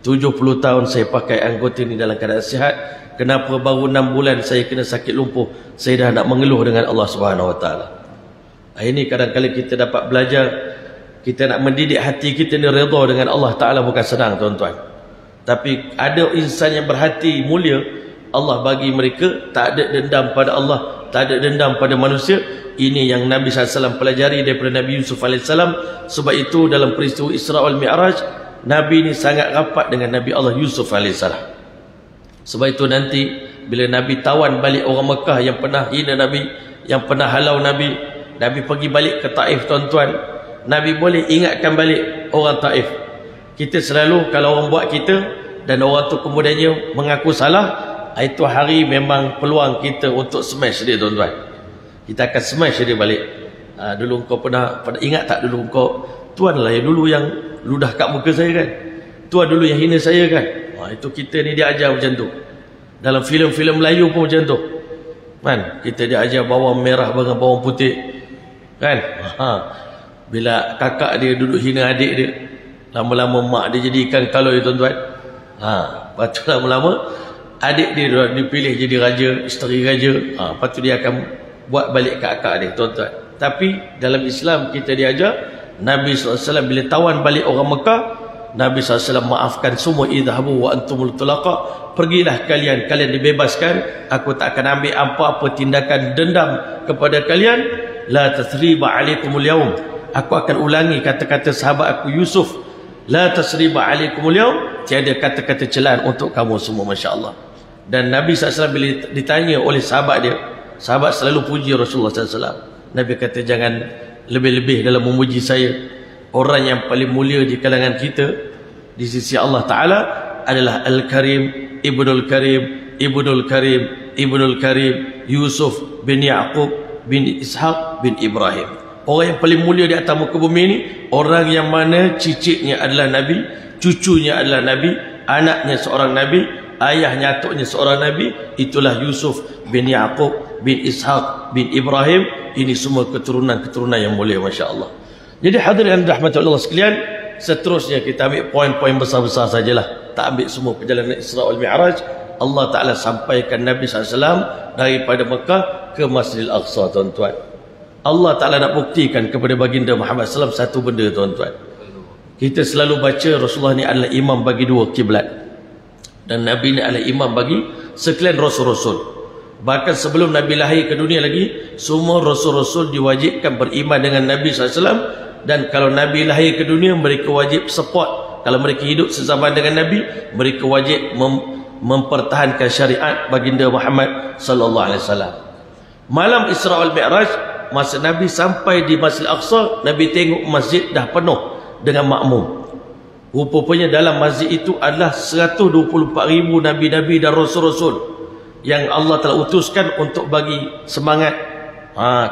70 tahun saya pakai anggota ini dalam keadaan sihat. Kenapa baru 6 bulan saya kena sakit lumpuh? Saya dah nak mengeluh dengan Allah Subhanahu Wa Taala. Ini kadang-kadang kita dapat belajar, kita nak mendidik hati kita ni redha dengan Allah Ta'ala bukan senang, tuan-tuan. Tapi ada insan yang berhati mulia, Allah bagi mereka tak ada dendam pada Allah, tak ada dendam pada manusia. Ini yang Nabi SAW pelajari daripada Nabi Yusuf AS. Sebab itu dalam peristiwa Isra wal Mi'raj, Nabi ini sangat rapat dengan Nabi Allah Yusuf AS. Sebab itu nanti bila Nabi tawan balik orang Mekah yang pernah hina Nabi, yang pernah halau Nabi, Nabi pergi balik ke Taif, tuan-tuan, Nabi boleh ingatkan balik orang Taif. Kita selalu kalau orang buat kita dan orang tu kemudiannya mengaku salah, itu hari memang peluang kita untuk smash dia, tuan-tuan. Kita akan smash dia balik. Dulu kau pernah ingat tak, dulu kau tuan lah yang dulu yang ludah kat muka saya kan, tuan dulu yang hina saya kan. Itu kita ni dia ajar macam tu. Dalam filem-filem Melayu pun macam tu kan, kita dia ajar bawang merah dengan bawang putih kan. Bila kakak dia duduk hina adik dia, lama-lama mak dia jadi ikan kaloi, tuan-tuan. Lepas tu lama-lama adik dia dipilih jadi raja, isteri raja. Lepas tu dia akan buat balik ke akak dia, tuan-tuan. Tapi dalam Islam kita diajar, Nabi SAW bila tawan balik orang Mekah, Nabi SAW maafkan semua. Idhabu wa antumul tulaqa, pergilah kalian dibebaskan, aku tak akan ambil apa-apa tindakan dendam kepada kalian. La tathriba alaikumul yaum, aku akan ulangi kata-kata sahabat aku Yusuf. La tasriba alaikumul yaum, tiada kata-kata celaan untuk kamu semua, masya-Allah. Dan Nabi SAW bila ditanya oleh sahabat dia, sahabat selalu puji Rasulullah SAW. Nabi kata jangan lebih-lebih dalam memuji saya. Orang yang paling mulia di kalangan kita di sisi Allah Ta'ala adalah Al-Karim, Ibnul Karim, Ibnul Karim, Ibnul Karim, Yusuf bin Yaqub bin Ishaq bin Ibrahim. Orang yang paling mulia di atas muka bumi ini, orang yang mana cicitnya adalah Nabi, cucunya adalah Nabi, anaknya seorang Nabi, ayahnya atuknya seorang Nabi. Itulah Yusuf bin Yaqub bin Ishaq bin Ibrahim. Ini semua keturunan-keturunan yang mulia, masya-Allah. Jadi hadirin rahmati Allah sekalian, seterusnya kita ambil poin-poin besar-besar sajalah, tak ambil semua perjalanan Isra wal Mi'raj. Allah Ta'ala sampaikan Nabi SAW daripada Mekah ke Masjidil Aqsa, tuan-tuan. Allah Ta'ala nak buktikan kepada baginda Muhammad SAW satu benda, tuan-tuan. Kita selalu baca Rasulullah ni adalah imam bagi dua kiblat, dan Nabi ni adalah imam bagi sekalian rasul-rasul. Bahkan sebelum Nabi lahir ke dunia lagi, semua rasul-rasul diwajibkan beriman dengan Nabi SAW. Dan kalau Nabi lahir ke dunia, mereka wajib support. Kalau mereka hidup sezaman dengan Nabi, mereka wajib mempertahankan syariat baginda Muhammad SAW. Malam Isra wal Mi'raj, masa Nabi sampai di Masjid Aqsa, Nabi tengok masjid dah penuh dengan makmum. Rupanya dalam masjid itu adalah 124,000 Nabi-Nabi dan Rasul-Rasul yang Allah telah utuskan untuk bagi semangat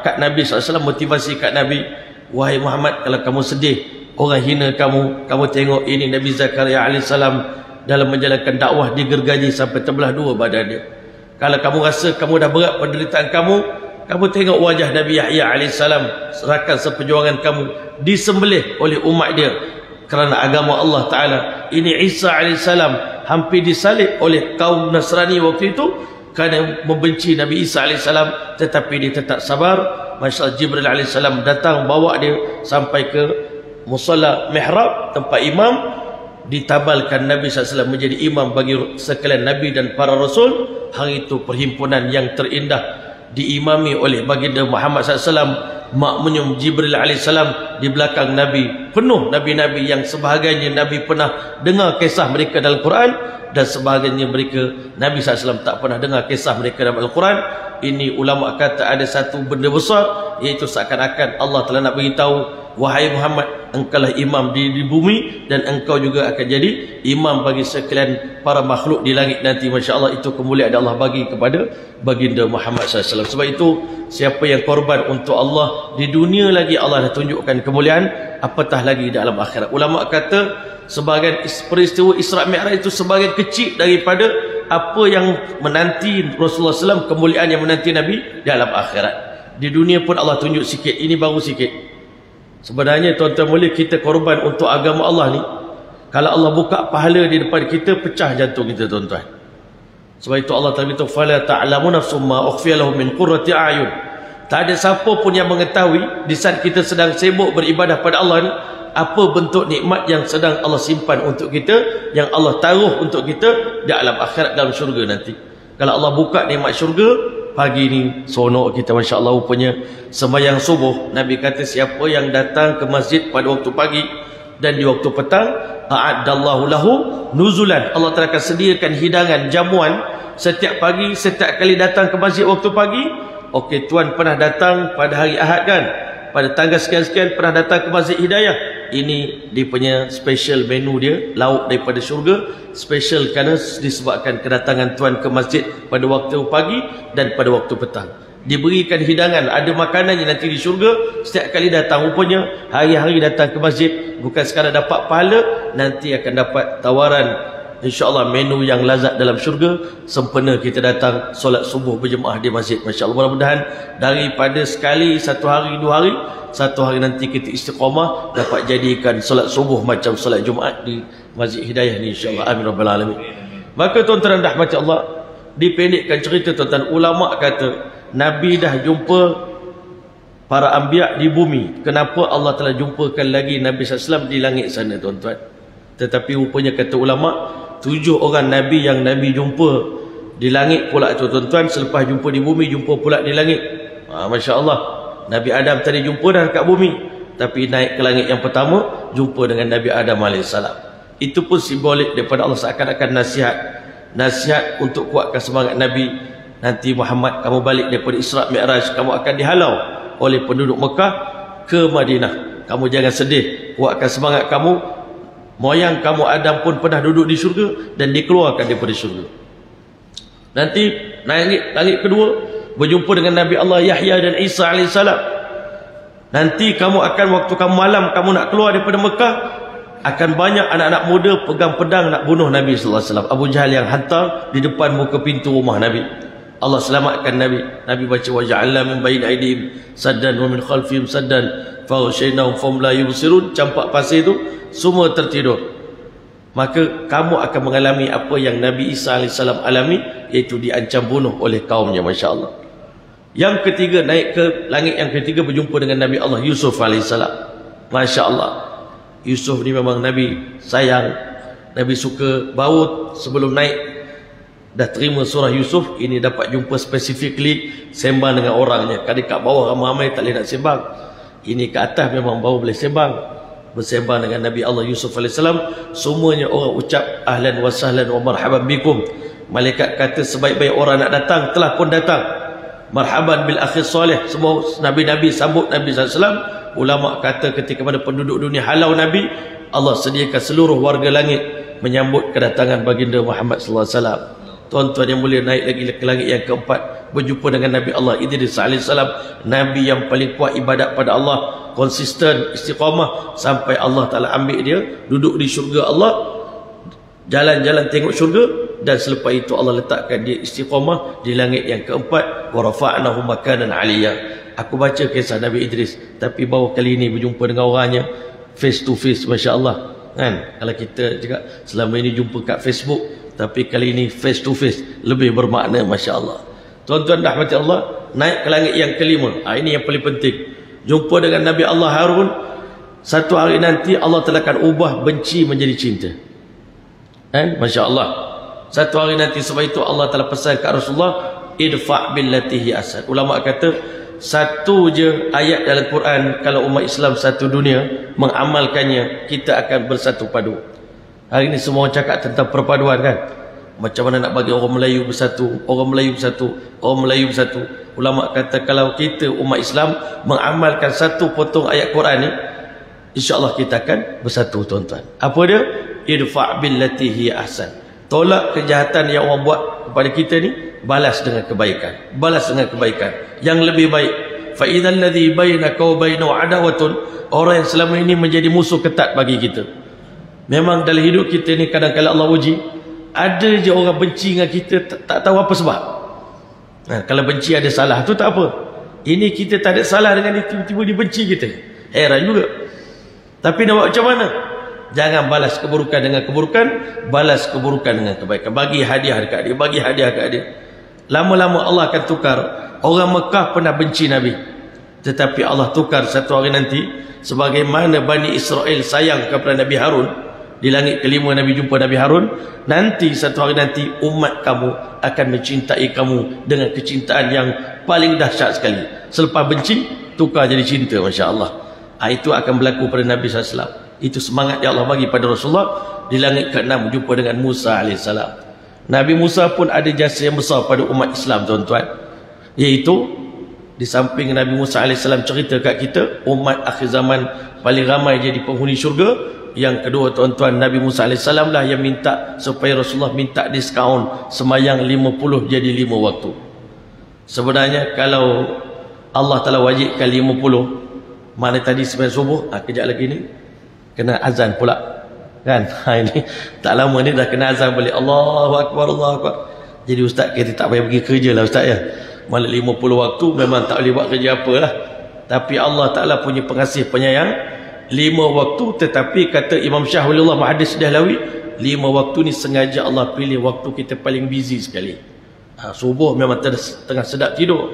kat Nabi SAW, motivasi kat Nabi. Wahai Muhammad, kalau kamu sedih, orang hina kamu, kamu tengok ini Nabi Zakaria AS, dalam menjalankan dakwah, digergaji sampai terbelah dua badan dia. Kalau kamu rasa kamu dah berat penderitaan kamu tengok wajah Nabi Yahya alaihissalam, rakan seperjuangan kamu disembelih oleh umat dia kerana agama Allah Ta'ala. Ini Isa alaihissalam hampir disalib oleh kaum Nasrani waktu itu kerana membenci Nabi Isa alaihissalam, tetapi dia tetap sabar. Masya Allah, Jibril alaihissalam datang bawa dia sampai ke musalla mihrab, tempat imam, ditabalkan Nabi SAW menjadi imam bagi sekalian Nabi dan para Rasul. Hari itu perhimpunan yang terindah diimami oleh baginda Muhammad SAW. Makmunyum Jibril alaihissalam di belakang Nabi, penuh Nabi-Nabi yang sebahagiannya Nabi pernah dengar kisah mereka dalam Quran, dan sebahagiannya mereka Nabi SAW tak pernah dengar kisah mereka dalam Al-Quran. Ini ulama kata ada satu benda besar, iaitu seakan-akan Allah telah nak beritahu, wahai Muhammad, engkaulah imam di bumi, dan engkau juga akan jadi imam bagi sekalian para makhluk di langit nanti. Masya Allah, itu kemuliaan Allah bagi kepada baginda Muhammad SAW. Sebab itu siapa yang korban untuk Allah di dunia lagi Allah dah tunjukkan kemuliaan, apatah lagi dalam akhirat. Ulama kata sebahagian peristiwa Isra' Mi'raj itu sebahagian kecil daripada apa yang menanti Rasulullah SAW, kemuliaan yang menanti Nabi dalam akhirat. Di dunia pun Allah tunjuk sikit, ini baru sikit. Sebenarnya tuan-tuan boleh kita korban untuk agama Allah ni, kalau Allah buka pahala di depan kita, pecah jantung kita tuan-tuan. Sebab itu Allah Ta'ala beritahu, fala ta'lamu nafsum ma ukhfiya lahum min qurrati a'yun. Tak ada siapa pun yang mengetahui di saat kita sedang sibuk beribadah pada Allah ni, apa bentuk nikmat yang sedang Allah simpan untuk kita, yang Allah taruh untuk kita di alam akhirat, dalam syurga nanti. Kalau Allah buka nikmat syurga, pagi ni sonok kita, Masya Allah. Rupanya sembahyang subuh, Nabi kata siapa yang datang ke masjid pada waktu pagi dan di waktu petang, a'addallahu lahu nuzulan, Allah telah akan sediakan hidangan, jamuan setiap pagi. Setiap kali datang ke masjid waktu pagi, okey, tuan pernah datang pada hari Ahad kan, pada tanggal sekian-sekian pernah datang ke Masjid Hidayah, ini dia punya special menu dia, lauk daripada syurga, special kerana disebabkan kedatangan tuan ke masjid pada waktu pagi dan pada waktu petang. Diberikan hidangan, ada makanan yang nanti di syurga setiap kali datang. Rupanya hari-hari datang ke masjid bukan sekadar dapat pahala, nanti akan dapat tawaran InsyaAllah menu yang lazat dalam syurga sempena kita datang solat subuh berjemaah di masjid. Masya Allah, mudah-mudahan daripada sekali, satu hari, dua hari, satu hari nanti kita istiqamah dapat jadikan solat subuh macam solat Jumaat di Masjid Hidayah ni, insyaAllah. Amin Rabbal Alamin. Maka tuan-tuan dan rahmat Allah, dipendekkan cerita tuan-tuan, ulama kata Nabi dah jumpa para anbiya di bumi. Kenapa Allah telah jumpakan lagi Nabi SAW di langit sana tuan-tuan? Tetapi rupanya kata ulama, 7 orang Nabi yang Nabi jumpa di langit pula tu tuan-tuan, selepas jumpa di bumi jumpa pula di langit. Masya Allah, Nabi Adam tadi jumpa dah dekat bumi, tapi naik ke langit yang pertama jumpa dengan Nabi Adam AS. Itu pun simbolik daripada Allah, seakan-akan nasihat untuk kuatkan semangat Nabi. Nanti Muhammad, kamu balik daripada Isra' Mi'raj, kamu akan dihalau oleh penduduk Mekah ke Madinah. Kamu jangan sedih, kuatkan semangat kamu. Moyang kamu Adam pun pernah duduk di syurga dan dikeluarkan daripada syurga. Nanti naik langit kedua, berjumpa dengan Nabi Allah Yahya dan Isa AS. Nanti kamu akan, waktu kamu malam kamu nak keluar daripada Mekah, akan banyak anak-anak muda pegang pedang nak bunuh Nabi SAW. Abu Jahal yang hantar di depan muka pintu rumah Nabi. Allah selamatkan Nabi. Nabi baca wa ja'alna min baini aydihim saddan wa min khalfihim saddan faghshaynahum fahum la yubsirun. Campak pasir tu semua tertidur. Maka kamu akan mengalami apa yang Nabi Isa AS alami, iaitu diancam bunuh oleh kaumnya. Masya Allah. Yang ketiga, naik ke langit yang ketiga, berjumpa dengan Nabi Allah Yusuf AS. Masya Allah, Yusuf ni memang Nabi sayang, Nabi suka baut. Sebelum naik dah terima surah Yusuf, ini dapat jumpa specifically sembang dengan orangnya. Kalau kat bawah ramai-ramai tak boleh nak sembang, ini ke atas memang baru boleh sembang. Bersembang dengan Nabi Allah Yusuf AS, semuanya orang ucap ahlan wa sahlan wa marhaban bikum. Malaikat kata sebaik-baik orang nak datang telah pun datang. Marhaban bil akhir soleh. Semua Nabi-Nabi sambut Nabi SAW. Ulama kata ketika mana penduduk dunia halau Nabi, Allah sediakan seluruh warga langit menyambut kedatangan baginda Muhammad SAW. Tuan-tuan yang mulia, naik lagi ke langit yang keempat, berjumpa dengan Nabi Allah Idris AS. Nabi yang paling kuat ibadat pada Allah, konsisten, istiqamah, sampai Allah Ta'ala ambil dia duduk di syurga Allah jalan-jalan tengok syurga, dan selepas itu Allah letakkan dia istiqamah di langit yang keempat. Wa rafa'nahu makanan 'aliyya. Aku baca kisah Nabi Idris, tapi baru kali ini berjumpa dengan orangnya face to face, masya-Allah. Kan? Kalau kita juga selama ini jumpa kat Facebook, tapi kali ini face to face lebih bermakna, masya-Allah. Tuan-tuan rahmati Allah, naik ke langit yang kelima. Ini yang paling penting. Jumpa dengan Nabi Allah Harun. Satu hari nanti Allah telah akan ubah benci menjadi cinta. Kan? Masya-Allah. Satu hari nanti, sebab itu Allah telah pesan kat Rasulullah, idfa' billati hi ahsan. Ulama kata satu je ayat dalam Quran, kalau umat Islam satu dunia mengamalkannya, kita akan bersatu padu. Hari ini semua orang cakap tentang perpaduan, kan? Macam mana nak bagi orang Melayu bersatu, orang Melayu bersatu, orang Melayu bersatu. Ulama kata kalau kita umat Islam mengamalkan satu potong ayat Quran ni, insya-Allah kita akan bersatu, tuan-tuan. Apa dia? Idfa' billati hi ahsan. Tolak kejahatan yang orang buat kepada kita ni, balas dengan kebaikan. Balas dengan kebaikan yang lebih baik. Fa idzal ladzi bainaka wa bainahu adawatun, orang yang selama ini menjadi musuh ketat bagi kita. Memang dalam hidup kita ni kadang-kadang Allah uji, ada je orang benci dengan kita, tak tahu apa sebab. Kalau benci ada salah tu tak apa. Ini kita tak ada salah dengan dia, tiba-tiba dia benci kita. Heran juga. Tapi nak buat macam mana? Jangan balas keburukan dengan keburukan, balas keburukan dengan kebaikan. Bagi hadiah dekat dia, bagi hadiah dekat dia. Lama-lama Allah akan tukar. Orang Mekah pernah benci Nabi, tetapi Allah tukar satu hari nanti. Sebagaimana Bani Israel sayang kepada Nabi Harun, di langit kelima Nabi jumpa Nabi Harun. Nanti satu hari nanti umat kamu akan mencintai kamu dengan kecintaan yang paling dahsyat sekali. Selepas benci, tukar jadi cinta, masya-Allah. Itu akan berlaku pada Nabi SAW. Itu semangat yang Allah bagi pada Rasulullah. Di langit ke-6 jumpa dengan Musa AS. Nabi Musa pun ada jasa yang besar pada umat Islam, tuan-tuan. Iaitu, di samping Nabi Musa AS cerita kat kita, umat akhir zaman paling ramai jadi penghuni syurga. Yang kedua, tuan-tuan, Nabi Musa AS lah yang minta supaya Rasulullah minta diskaun semayang 50 jadi 5 waktu. Sebenarnya kalau Allah telah wajibkan 50, mana tadi sembahyang subuh, kejap lagi ni kena azan pula, kan? Ini tak lama ni dah kena azan balik. Allahu Akbar, Allahu Akbar. Jadi ustaz kita tak payah pergi kerja lah, ustaz, ya. Malah 50 waktu memang tak boleh buat kerja apa lah. Tapi Allah Ta'ala punya pengasih penyayang. 5 waktu, tetapi kata Imam Syah Waliullah Muhaddis Dahlawi, 5 waktu ni sengaja Allah pilih waktu kita paling busy sekali. Subuh memang tengah sedap tidur.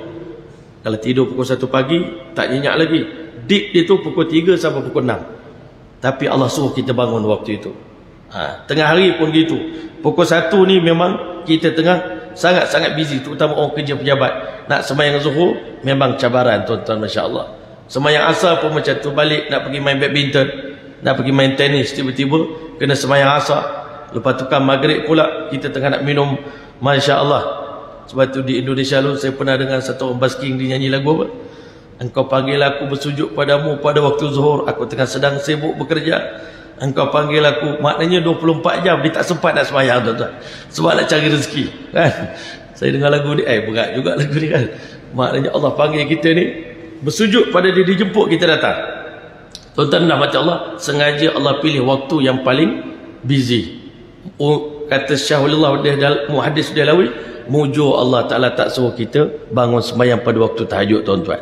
Kalau tidur pukul 1 pagi tak nyenyak lagi. Deep dia tu pukul 3 sampai pukul 6. Tapi Allah suruh kita bangun waktu itu. Tengah hari pun gitu. Pukul 1 ni memang kita tengah sangat-sangat busy, terutama orang kerja pejabat. Nak sembahyang zuhur memang cabaran, tuan-tuan, masya-Allah. Sembahyang asar pun macam tu, balik nak pergi main badminton, nak pergi main tenis, tiba-tiba kena sembahyang asar. Lepas tu kan maghrib pula kita tengah nak minum, masya-Allah. Sebab tu di Indonesia dulu saya pernah dengar satu orang basking dia nyanyi lagu apa? Engkau panggil aku bersujud padamu pada waktu zuhur, aku tengah sedang sibuk bekerja. Engkau panggil aku, maknanya 24 jam dia tak sempat nak sembahyang, tuan-tuan. Sebab nak cari rezeki, kan? Saya dengar lagu ni, berat juga lagu ni, kan? Maknanya Allah panggil kita ni bersujud pada dia, dijemput kita datang. Tuan-tuan dah macam Allah, sengaja Allah pilih waktu yang paling busy. Kata Syah Waliullah Muhaddis Dahlawi, mujur Allah Ta'ala tak suruh kita bangun sembahyang pada waktu tahajud, tuan-tuan.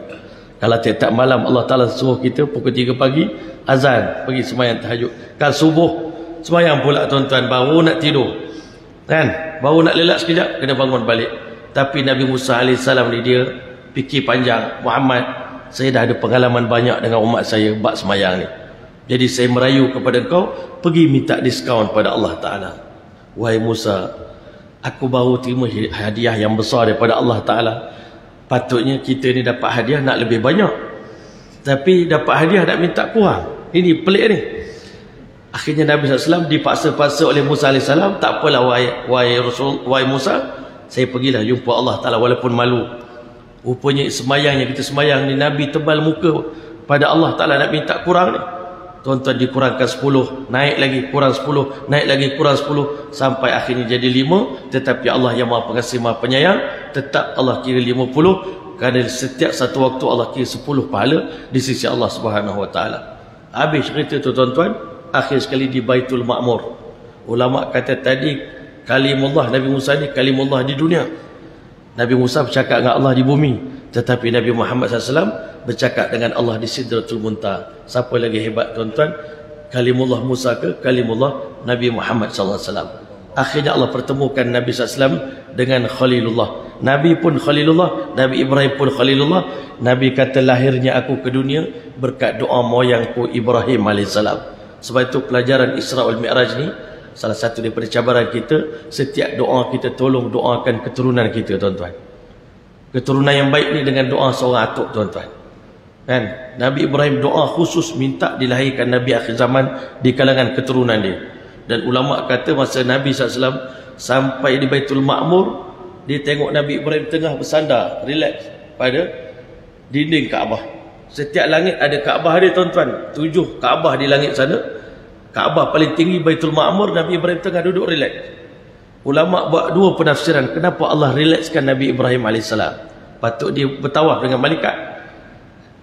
Kalau tiap-tiap malam Allah Ta'ala suruh kita pukul 3 pagi azan pergi sembahyang tahajud. Kalau subuh sembahyang pula, tuan-tuan, baru nak tidur, kan? Baru nak lelak sekejap kena bangun balik. Tapi Nabi Musa AS ni dia fikir panjang. Muhammad, saya dah ada pengalaman banyak dengan umat saya bab sembahyang ni. Jadi saya merayu kepada engkau pergi minta diskaun pada Allah Ta'ala. Wahai Musa, aku baru terima hadiah yang besar daripada Allah Ta'ala. Patutnya kita ni dapat hadiah nak lebih banyak, tapi dapat hadiah nak minta kurang. Ini pelik ni. Akhirnya Nabi SAW dipaksa-paksa oleh Musa AS. Tak apalah wahai Rasul, wahai Musa, saya pergilah jumpa Allah Ta'ala walaupun malu. Rupanya semayang yang kita semayang ni, Nabi tebal muka pada Allah Ta'ala nak minta kurang ni. Tuan-tuan, dikurangkan 10, naik lagi kurang 10, naik lagi kurang 10, sampai akhirnya jadi 5. Tetapi Allah yang Maha Pengasih Maha Penyayang, tetap Allah kira 50, kerana setiap satu waktu Allah kira 10 pahala di sisi Allah Subhanahu Wa Taala. Habis cerita tu, tuan-tuan. Akhir sekali di Baitul Ma'mur. Ulama kata tadi kalimullah, Nabi Musa ni kalimullah di dunia. Nabi Musa bercakap dengan Allah di bumi, tetapi Nabi Muhammad SAW bercakap dengan Allah di Sidratul Muntaha. Siapa lagi hebat tuan-tuan? Kalimullah Musa ke kalimullah Nabi Muhammad SAW? Akhirnya Allah pertemukan Nabi SAW dengan Khalilullah. Nabi pun Khalilullah, Nabi Ibrahim pun Khalilullah. Nabi kata lahirnya aku ke dunia berkat doa moyangku Ibrahim AS. Sebab itu pelajaran Isra wal Mi'raj ni salah satu daripada cabaran kita. Setiap doa kita tolong doakan keturunan kita tuan-tuan. Keturunan yang baik ni dengan doa seorang atuk tuan-tuan. Kan? Nabi Ibrahim doa khusus minta dilahirkan Nabi akhir zaman di kalangan keturunan dia. Dan ulama kata masa Nabi SAW sampai di Baitul Ma'mur, dia tengok Nabi Ibrahim tengah bersandar, relax pada dinding Kaabah. Setiap langit ada Kaabah dia tuan-tuan. 7 Kaabah di langit sana. Kaabah paling tinggi Baitul Ma'mur, Nabi Ibrahim tengah duduk relax. Ulama buat 2 penafsiran kenapa Allah relaxkan Nabi Ibrahim AS. Patut dia bertawaf dengan malaikat.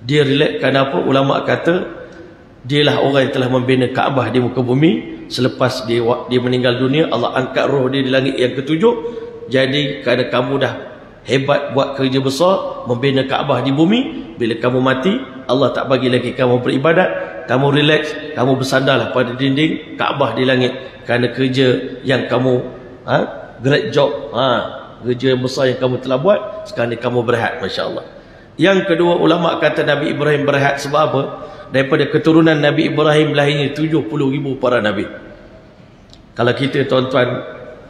Dia relaxkan apa? Ulama kata dialah orang yang telah membina Kaabah di muka bumi. Selepas dia meninggal dunia, Allah angkat roh dia di langit yang ke-7. Jadi kerana kamu dah hebat buat kerja besar membina Kaabah di bumi, bila kamu mati Allah tak bagi lagi kamu beribadat, kamu relax, kamu bersandarlah pada dinding Kaabah di langit kerana kerja yang kamu great job, kerja yang besar yang kamu telah buat. Sekarang ni kamu berehat, masya-Allah. Yang kedua, ulama kata Nabi Ibrahim berehat sebab apa? Daripada keturunan Nabi Ibrahim lahirnya 70,000 para nabi. Kalau kita tuan-tuan,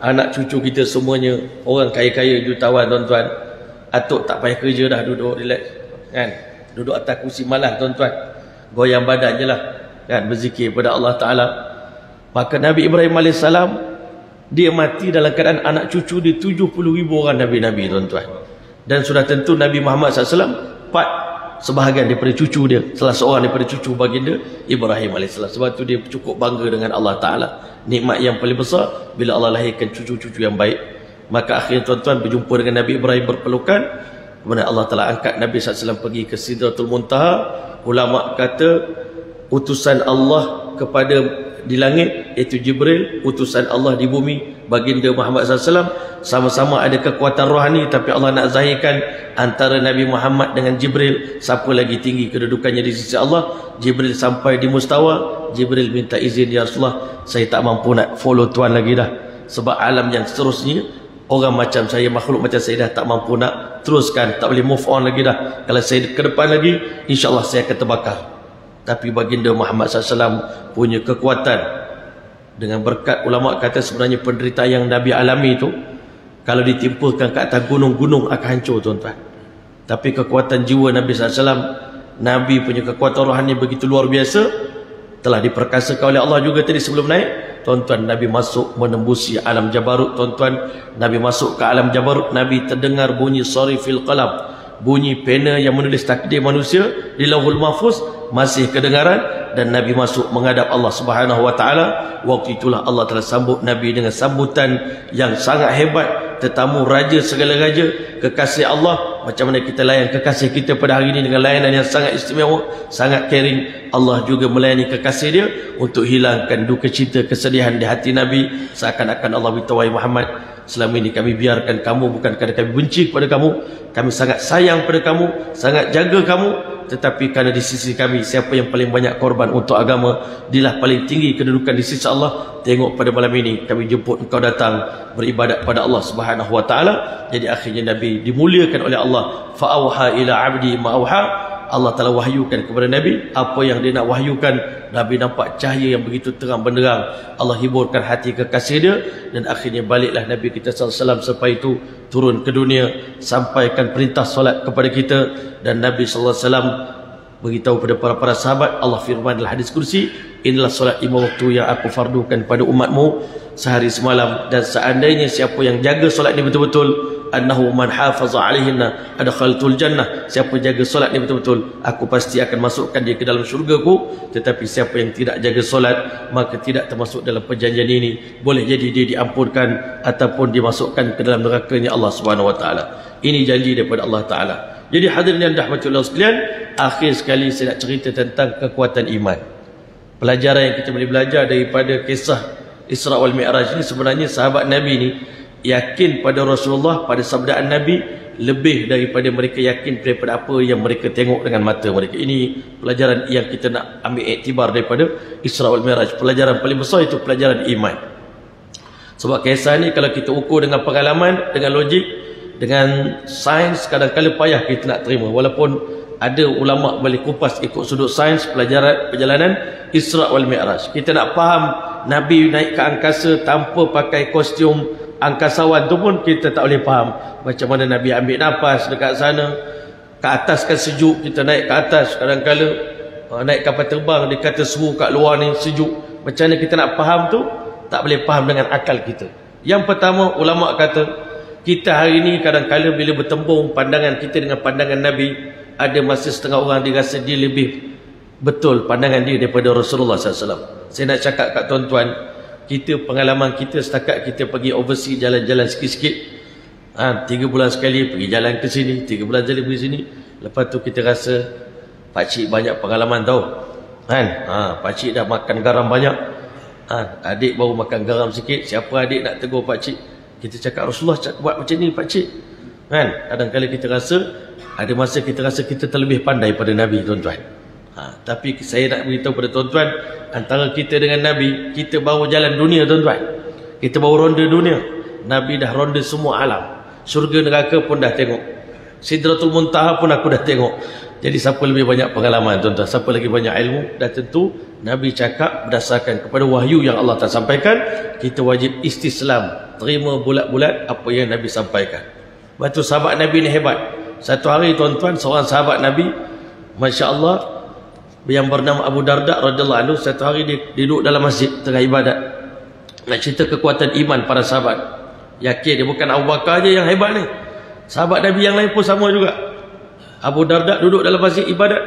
anak cucu kita semuanya orang kaya-kaya, jutawan tuan-tuan, atuk tak payah kerja dah, duduk relax kan, duduk atas kursi malas tuan-tuan, goyang badan je lah kan, berzikir pada Allah Ta'ala. Maka Nabi Ibrahim AS dia mati dalam keadaan anak cucu dia 70,000 orang nabi-nabi tuan-tuan. Dan sudah tentu Nabi Muhammad SAW sebahagian daripada cucu dia, salah seorang daripada cucu baginda Ibrahim AS. Sebab tu dia cukup bangga dengan Allah Ta'ala. Nikmat yang paling besar bila Allah lahirkan cucu-cucu yang baik. Maka akhirnya tuan-tuan berjumpa dengan Nabi Ibrahim berpelukan. Kemudian Allah Ta'ala angkat Nabi SAW pergi ke Sidratul Muntaha. Ulama kata utusan Allah kepada di langit iaitu Jibril, utusan Allah di bumi baginda Muhammad SAW, sama-sama ada kekuatan rohani. Tapi Allah nak zahirkan antara Nabi Muhammad dengan Jibril, siapa lagi tinggi kedudukannya di sisi Allah. Jibril sampai di mustawa, Jibril minta izin, ya Rasulullah, saya tak mampu nak follow Tuan lagi dah, sebab alam yang seterusnya orang macam saya, makhluk macam saya dah tak mampu nak teruskan, tak boleh move on lagi dah. Kalau saya ke depan lagi, insya-Allah saya akan terbakar. Tapi baginda Muhammad SAW punya kekuatan. Dengan berkat, ulama kata sebenarnya penderitaan yang Nabi alami itu, kalau ditimpakan ke atas gunung-gunung akan hancur tuan-tuan. Tapi kekuatan jiwa Nabi SAW, Nabi punya kekuatan rohani begitu luar biasa, telah diperkasakan oleh Allah juga tadi sebelum naik. Tuan-tuan, Nabi masuk menembusi alam Jabarut tuan-tuan. Nabi masuk ke alam Jabarut, Nabi terdengar bunyi sarifil qalam, bunyi pena yang menulis takdir manusia di Lauhul Mahfuz masih kedengaran. Dan Nabi masuk menghadap Allah Subhanahu wa taala. Waktu itulah Allah telah sambut Nabi dengan sambutan yang sangat hebat. Tetamu raja segala raja, kekasih Allah. Macam mana kita layan kekasih kita pada hari ini dengan layanan yang sangat istimewa, sangat caring. Allah juga melayani kekasih dia untuk hilangkan duka cita, kesedihan di hati Nabi. Seakan-akan Allah beritahu, Muhammad, selama ini kami biarkan kamu bukan kerana kami benci kepada kamu, kami sangat sayang pada kamu, sangat jaga kamu, tetapi kerana di sisi kami siapa yang paling banyak korban untuk agama, dialah paling tinggi kedudukan di sisi Allah. Tengok pada malam ini kami jemput engkau datang beribadat pada Allah Subhanahu wa taala. Jadi akhirnya Nabi dimuliakan oleh Allah. Fa auha ila abdi ma auha. Allah telah wahyukan kepada Nabi apa yang dia nak wahyukan. Nabi nampak cahaya yang begitu terang benderang. Allah hiburkan hati kekasih dia. Dan akhirnya baliklah Nabi kita SAW selepas itu turun ke dunia, sampaikan perintah solat kepada kita. Dan Nabi SAW beritahu kepada para sahabat, Allah firman dalam hadis kursi, inilah solat 5 waktu yang aku fardukan pada umatmu sehari semalam. Dan seandainya siapa yang jaga solat ini betul-betul, annahu man hafaza alaihinna adkhaltul jannah, siapa jaga solat ni betul-betul, aku pasti akan masukkan dia ke dalam syurgaku. Tetapi siapa yang tidak jaga solat, maka tidak termasuk dalam perjanjian ini. Boleh jadi dia diampunkan ataupun dimasukkan ke dalam nerakanya Allah Subhanahu wa taala. Ini janji daripada Allah Taala. Jadi hadirin yang dirahmati Allah sekalian, akhir sekali saya nak cerita tentang kekuatan iman. Pelajaran yang kita boleh belajar daripada kisah Isra wal Mi'raj ni sebenarnya sahabat Nabi ni yakin pada Rasulullah, pada sabdaan Nabi lebih daripada mereka yakin daripada apa yang mereka tengok dengan mata mereka. Ini pelajaran yang kita nak ambil iktibar daripada Isra wal Mi'raj. Pelajaran paling besar itu pelajaran iman. Sebab kisah ni kalau kita ukur dengan pengalaman, dengan logik, dengan sains, kadang-kadang payah kita nak terima. Walaupun ada ulama boleh kupas ikut sudut sains pelajaran perjalanan Isra wal Mi'raj. Kita nak faham Nabi naik ke angkasa tanpa pakai kostum angkasawan tu pun kita tak boleh faham. Macam mana Nabi ambil nafas dekat sana, ke atas kan sejuk, kita naik ke atas, kadang-kadang naik kapal terbang dia kata suhu kat luar ni sejuk. Macam mana kita nak faham tu? Tak boleh faham dengan akal kita. Yang pertama, ulama kata kita hari ni kadang-kadang bila bertembung pandangan kita dengan pandangan Nabi, ada masa setengah orang dia rasa dia lebih betul pandangan dia daripada Rasulullah SAW. Saya nak cakap kat tuan-tuan, kita pengalaman kita setakat kita pergi overseas jalan-jalan sikit-sikit, 3 bulan sekali pergi jalan ke sini, 3 bulan sekali pergi sini, lepas tu kita rasa pakcik banyak pengalaman tau kan. Pakcik dah makan garam banyak, adik baru makan garam sikit. Siapa adik nak tegur pakcik? Kita cakap Rasulullah buat macam ni pakcik kan. Kadang-kadang kita rasa, ada masa kita rasa kita terlebih pandai pada Nabi tuan-tuan. Tapi saya nak beritahu pada tuan-tuan, antara kita dengan Nabi, kita baru jalan dunia tuan-tuan. Kita baru ronda dunia. Nabi dah ronda semua alam. Syurga neraka pun dah tengok. Sidratul Muntaha pun aku dah tengok. Jadi siapa lebih banyak pengalaman tuan-tuan, siapa lagi banyak ilmu, dah tentu Nabi cakap berdasarkan kepada wahyu yang Allah telah sampaikan. Kita wajib istislam, terima bulat-bulat apa yang Nabi sampaikan. Lepas tu sahabat Nabi ni hebat. Satu hari tuan-tuan, seorang sahabat Nabi, Masya Allah, yang bernama Abu Darda radhiyallahu anhu, satu hari dia duduk dalam masjid tengah ibadat. Nak cerita kekuatan iman para sahabat. Yakin dia bukan Abu Bakar je yang hebat ni, sahabat Nabi yang lain pun sama juga. Abu Darda duduk dalam masjid ibadat,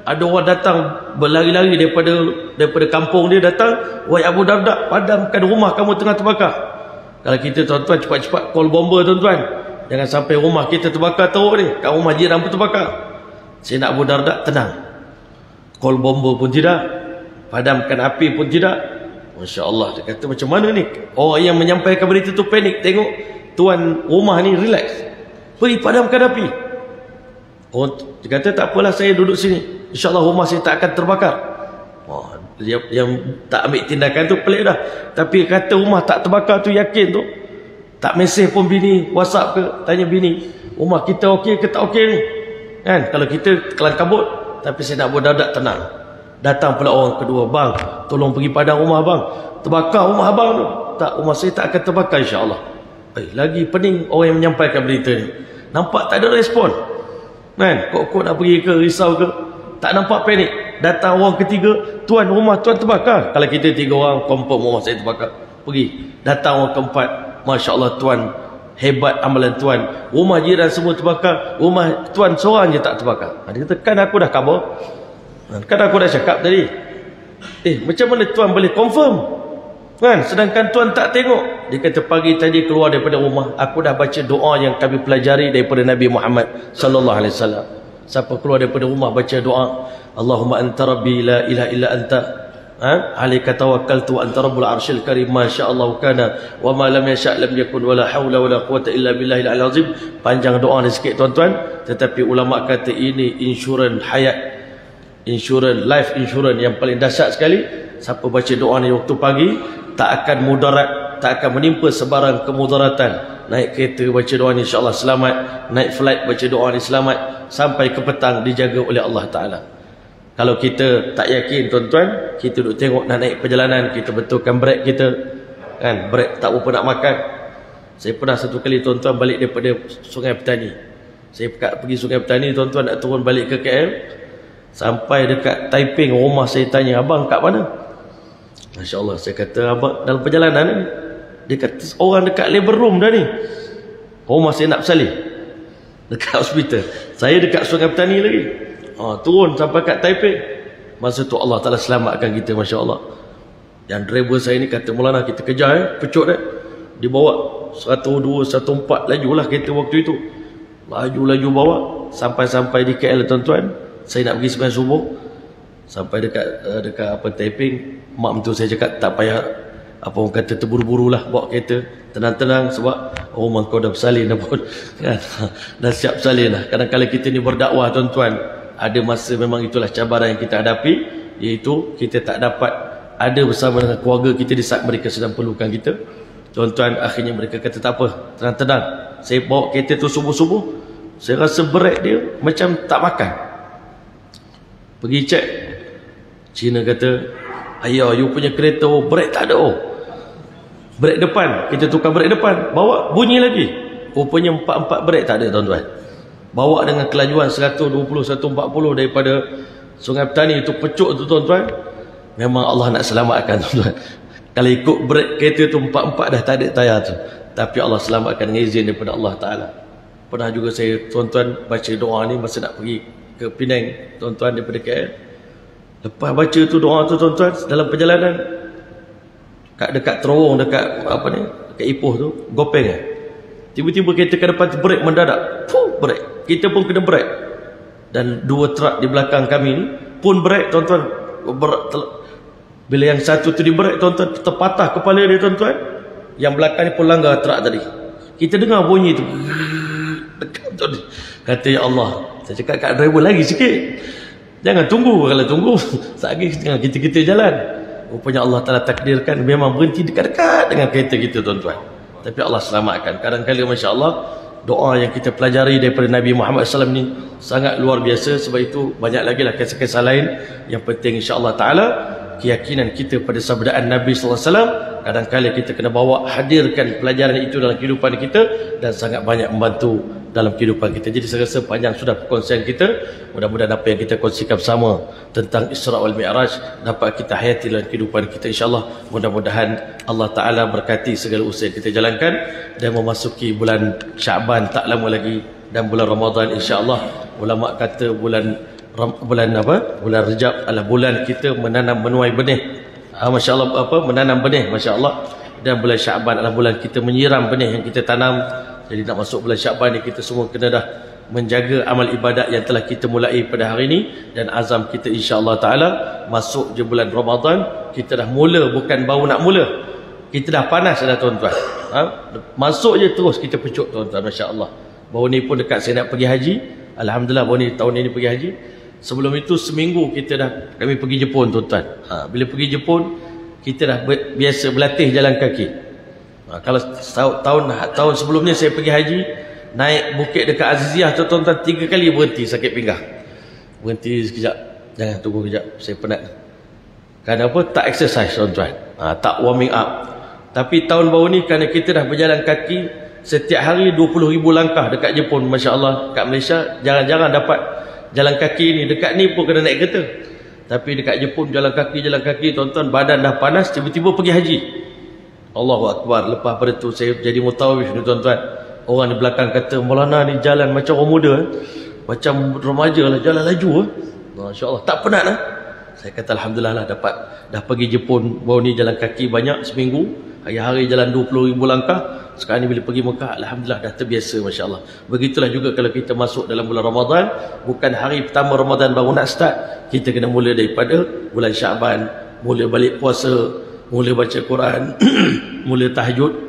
ada orang datang berlari-lari daripada kampung dia datang, wahai Abu Darda, padamkan rumah kamu tengah terbakar. Kalau kita tuan-tuan cepat-cepat call bomber tuan-tuan, jangan sampai rumah kita terbakar teruk ni, kat rumah jiran pun terbakar. Saya nak Abu Darda tenang, call bomber pun tidak, padamkan api pun tidak. Masya Allah, dia kata macam mana ni? Orang yang menyampaikan berita tu panik, tengok tuan rumah ni relax, pergi padamkan api. Dia kata tak apalah, saya duduk sini, InsyaAllah rumah saya tak akan terbakar. Yang tak ambil tindakan tu pelik dah. Tapi kata rumah tak terbakar tu yakin tu. Tak mesej pun bini, WhatsApp ke, tanya bini, rumah kita okey ke tak okey ni kan. Kalau kita kelang kabut. Tapi saya nak berdadak tenang. Datang pula orang kedua, bang tolong pergi padam rumah bang, terbakar rumah abang tu. Tak, rumah saya tak akan terbakar insyaAllah. Lagi pening orang yang menyampaikan berita ni. Nampak tak ada respon kan, kok nak pergi ke, risau ke, tak nampak panik. Datang orang ketiga, tuan rumah tuan terbakar. Kalau kita 3 orang confirm rumah saya terbakar, pergi. Datang orang keempat, Masya Allah tuan, hebat amalan tuan, rumah jiran semua terbakar, rumah tuan seorang je tak terbakar. Dia kata kan aku dah khabar, kan aku dah cakap tadi. Macam mana tuan boleh confirm kan, sedangkan tuan tak tengok? Dia kata pagi tadi keluar daripada rumah, aku dah baca doa yang kami pelajari daripada Nabi Muhammad sallallahu alaihi wasallam. Siapa keluar daripada rumah baca doa, Allahumma anta rabbi la ilaha illa anta, alaika tawakkaltu wa anta rabbul arsyil karim, ma syaa Allah kana wa ma lam yasha lam yakun wa la haula wa la quwata illa billahil aliyyil azim. Panjang doa ni sikit tuan-tuan, tetapi ulama kata ini insurans hayat, insurans, life insurans yang paling dahsyat sekali. Siapa baca doa ni waktu pagi, tak akan mudarat, tak akan menimpa sebarang kemudaratan. Naik kereta baca doa ni insya-Allah selamat, naik flight baca doa ni selamat, sampai ke petang dijaga oleh Allah Taala. Kalau kita tak yakin tuan-tuan, kita duduk tengok nak naik perjalanan, kita betulkan brek kita kan, brek tak berapa nak makan. Saya pernah satu kali tuan-tuan balik daripada Sungai Petani, saya pergi Sungai Petani tuan-tuan, nak turun balik ke KL. Sampai dekat Taiping, rumah saya tanya, abang kat mana? Masya Allah, saya kata abang dalam perjalanan ni. Dia kata orang dekat labor room dah ni, rumah saya nak bersalin dekat hospital, saya dekat Sungai Petani lagi. Turun sampai kat Taiping. Masa tu Allah Ta'ala selamatkan kita, Masya Allah. Yang driver saya ni kata, Maulana kita kejar pecut dah. Dia bawa 102, 104, lajulah kereta waktu itu. Laju bawa sampai di KL tuan-tuan. Saya nak pergi sembahyang subuh, sampai dekat Taiping, mak mentua saya cakap tak payah apa orang kata terburu-buru lah bawa kereta, tenang-tenang sebab rumah kau dah bersalin dah pun kan. Dah siap bersalin dah. Kadang-kadang kita ni berdakwah tuan-tuan, ada masa memang itulah cabaran yang kita hadapi, iaitu kita tak dapat ada bersama dengan keluarga kita di saat mereka sedang perlukan kita. Tuan-tuan, akhirnya mereka kata tak apa, tenang-tenang, saya bawa kereta tu subuh-subuh, saya rasa brek dia macam tak makan. Pergi cek, Cina kata, ayah, you punya kereta brek tak ada. Brek depan, kita tukar brek depan, bawa bunyi lagi. Rupanya 4 brek tak ada tuan-tuan. Bawa dengan kelajuan 120, 140 daripada Sungai Petani itu pecuk tu tuan-tuan. Memang Allah nak selamatkan tuan-tuan. Kalau ikut brek kereta tu 4 dah tak ada tayar tu. Tapi Allah selamatkan dengan izin daripada Allah Ta'ala. Pernah juga saya tuan-tuan baca doa ni masa nak pergi ke Penang tuan-tuan daripada KL. Lepas baca tu doa tu tuan-tuan, dalam perjalanan dekat terowong, dekat apa ni, dekat Ipoh tu, Gopeng tiba-tiba kereta ke depan tu brek mendadak. Brek. Kita pun kena brek. Dan 2 truk di belakang kami ni pun brek tuan-tuan. Bila yang satu tu di brek tuan-tuan, terpatah kepala dia tuan-tuan. Yang belakang ni pun langgar truk tadi. Kita dengar bunyi tu. Kata ya Allah, saya cakap kat driver lagi sikit. Jangan tunggu, kalau tunggu lagi kita jalan. Rupanya Allah Ta'ala takdirkan memang berhenti dekat-dekat dengan kereta kita tuan-tuan. Tapi Allah selamatkan. Kadang-kadang Masya Allah, doa yang kita pelajari daripada Nabi Muhammad SAW ni sangat luar biasa. Sebab itu banyak lagi lah kisah-kisah lain. Yang penting insya Allah Ta'ala keyakinan kita pada sabdaan Nabi SAW, kadang-kadang kita kena bawa, hadirkan pelajaran itu dalam kehidupan kita, dan sangat banyak membantu dalam kehidupan kita. Jadi saya rasa panjang sudah perkongsian kita. Mudah-mudahan apa yang kita kongsikan bersama tentang Isra wal Mi'raj dapat kita hayati dalam kehidupan kita insya-Allah. Mudah-mudahan Allah Ta'ala berkati segala usaha yang kita jalankan dan memasuki bulan Syaban tak lama lagi, dan bulan Ramadan insya-Allah. Ulama kata bulan Rejab adalah bulan kita menanam menuai benih. Masya-Allah, menanam benih, masya-Allah. Dan bulan Syaban adalah bulan kita menyiram benih yang kita tanam. Jadi nak masuk bulan Syaban ni, kita semua kena dah menjaga amal ibadat yang telah kita mulai pada hari ini, dan azam kita insya-Allah Ta'ala masuk je bulan Ramadan, kita dah mula, bukan baru nak mula, kita dah panas dah tuan-tuan. Masuk je terus kita pecuk tuan-tuan, masya-Allah. Baru ni pun dekat saya nak pergi haji. Alhamdulillah baru ni tahun ini pergi haji. Sebelum itu seminggu kami pergi Jepun tuan-tuan. Bila pergi Jepun, kita dah biasa berlatih jalan kaki. Kalau tahun sebelumnya saya pergi haji, naik bukit dekat Aziziyah tu tuan-tuan, 3 kali berhenti sakit pinggang. Berhenti sekejap, jangan tunggu kejap, saya penat. Kerana apa? Tak exercise tuan-tuan, tak warming up. Tapi tahun baru ni kerana kita dah berjalan kaki setiap hari 20,000 langkah dekat Jepun, masya-Allah. Kat Malaysia jarang-jarang dapat jalan kaki ni, dekat ni pun kena naik kereta. Tapi dekat Jepun jalan kaki tuan-tuan, badan dah panas, tiba-tiba pergi haji. Allahu Akbar. Lepas pada tu saya jadi mutawif ni tuan-tuan. Orang di belakang kata, Maulana ni jalan macam orang muda, macam remaja lah, jalan laju. Masya-Allah, tak penat lah. Saya kata Alhamdulillah lah, dah pergi Jepun baru ni jalan kaki banyak seminggu, hari-hari jalan 20,000 langkah. Sekarang ni bila pergi Mekah, Alhamdulillah dah terbiasa, masya-Allah. Begitulah juga kalau kita masuk dalam bulan Ramadan, bukan hari pertama Ramadan baru nak start, kita kena mula daripada bulan Syaban, mula balik puasa, mula baca Quran, mula tahajud.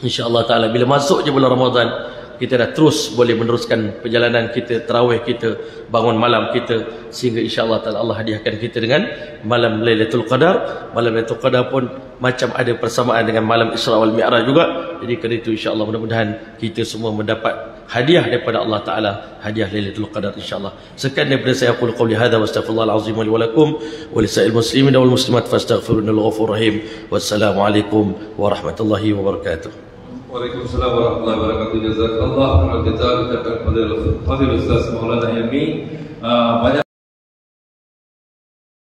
InsyaAllah Ta'ala bila masuk je bulan Ramadan, kita dah terus boleh meneruskan perjalanan kita, tarawih kita, bangun malam kita, sehingga insyaAllah Ta'ala Allah hadiahkan kita dengan malam Lailatul Qadar. Malam Lailatul Qadar pun macam ada persamaan dengan malam Isra wal Mi'raj juga. Jadi kerana itu insyaAllah mudah-mudahan kita semua mendapat hadiah daripada Allah Ta'ala, hadiah Lailatul Qadar insyaAllah. Sekian daripada saya, aqulu qawli hadha wa astaghfirullahal azim li wa lakum wa lisa'il muslimin wal muslimat fastaghfirunnal ghafurur rahim. Wassalamualaikum warahmatullahi wabarakatuh. Waalaikumsalam warahmatullahi wabarakatuh. Jazakallah khairan. Kita ucapkan kepada Fadil Ustaz Maulana Hilmi banyak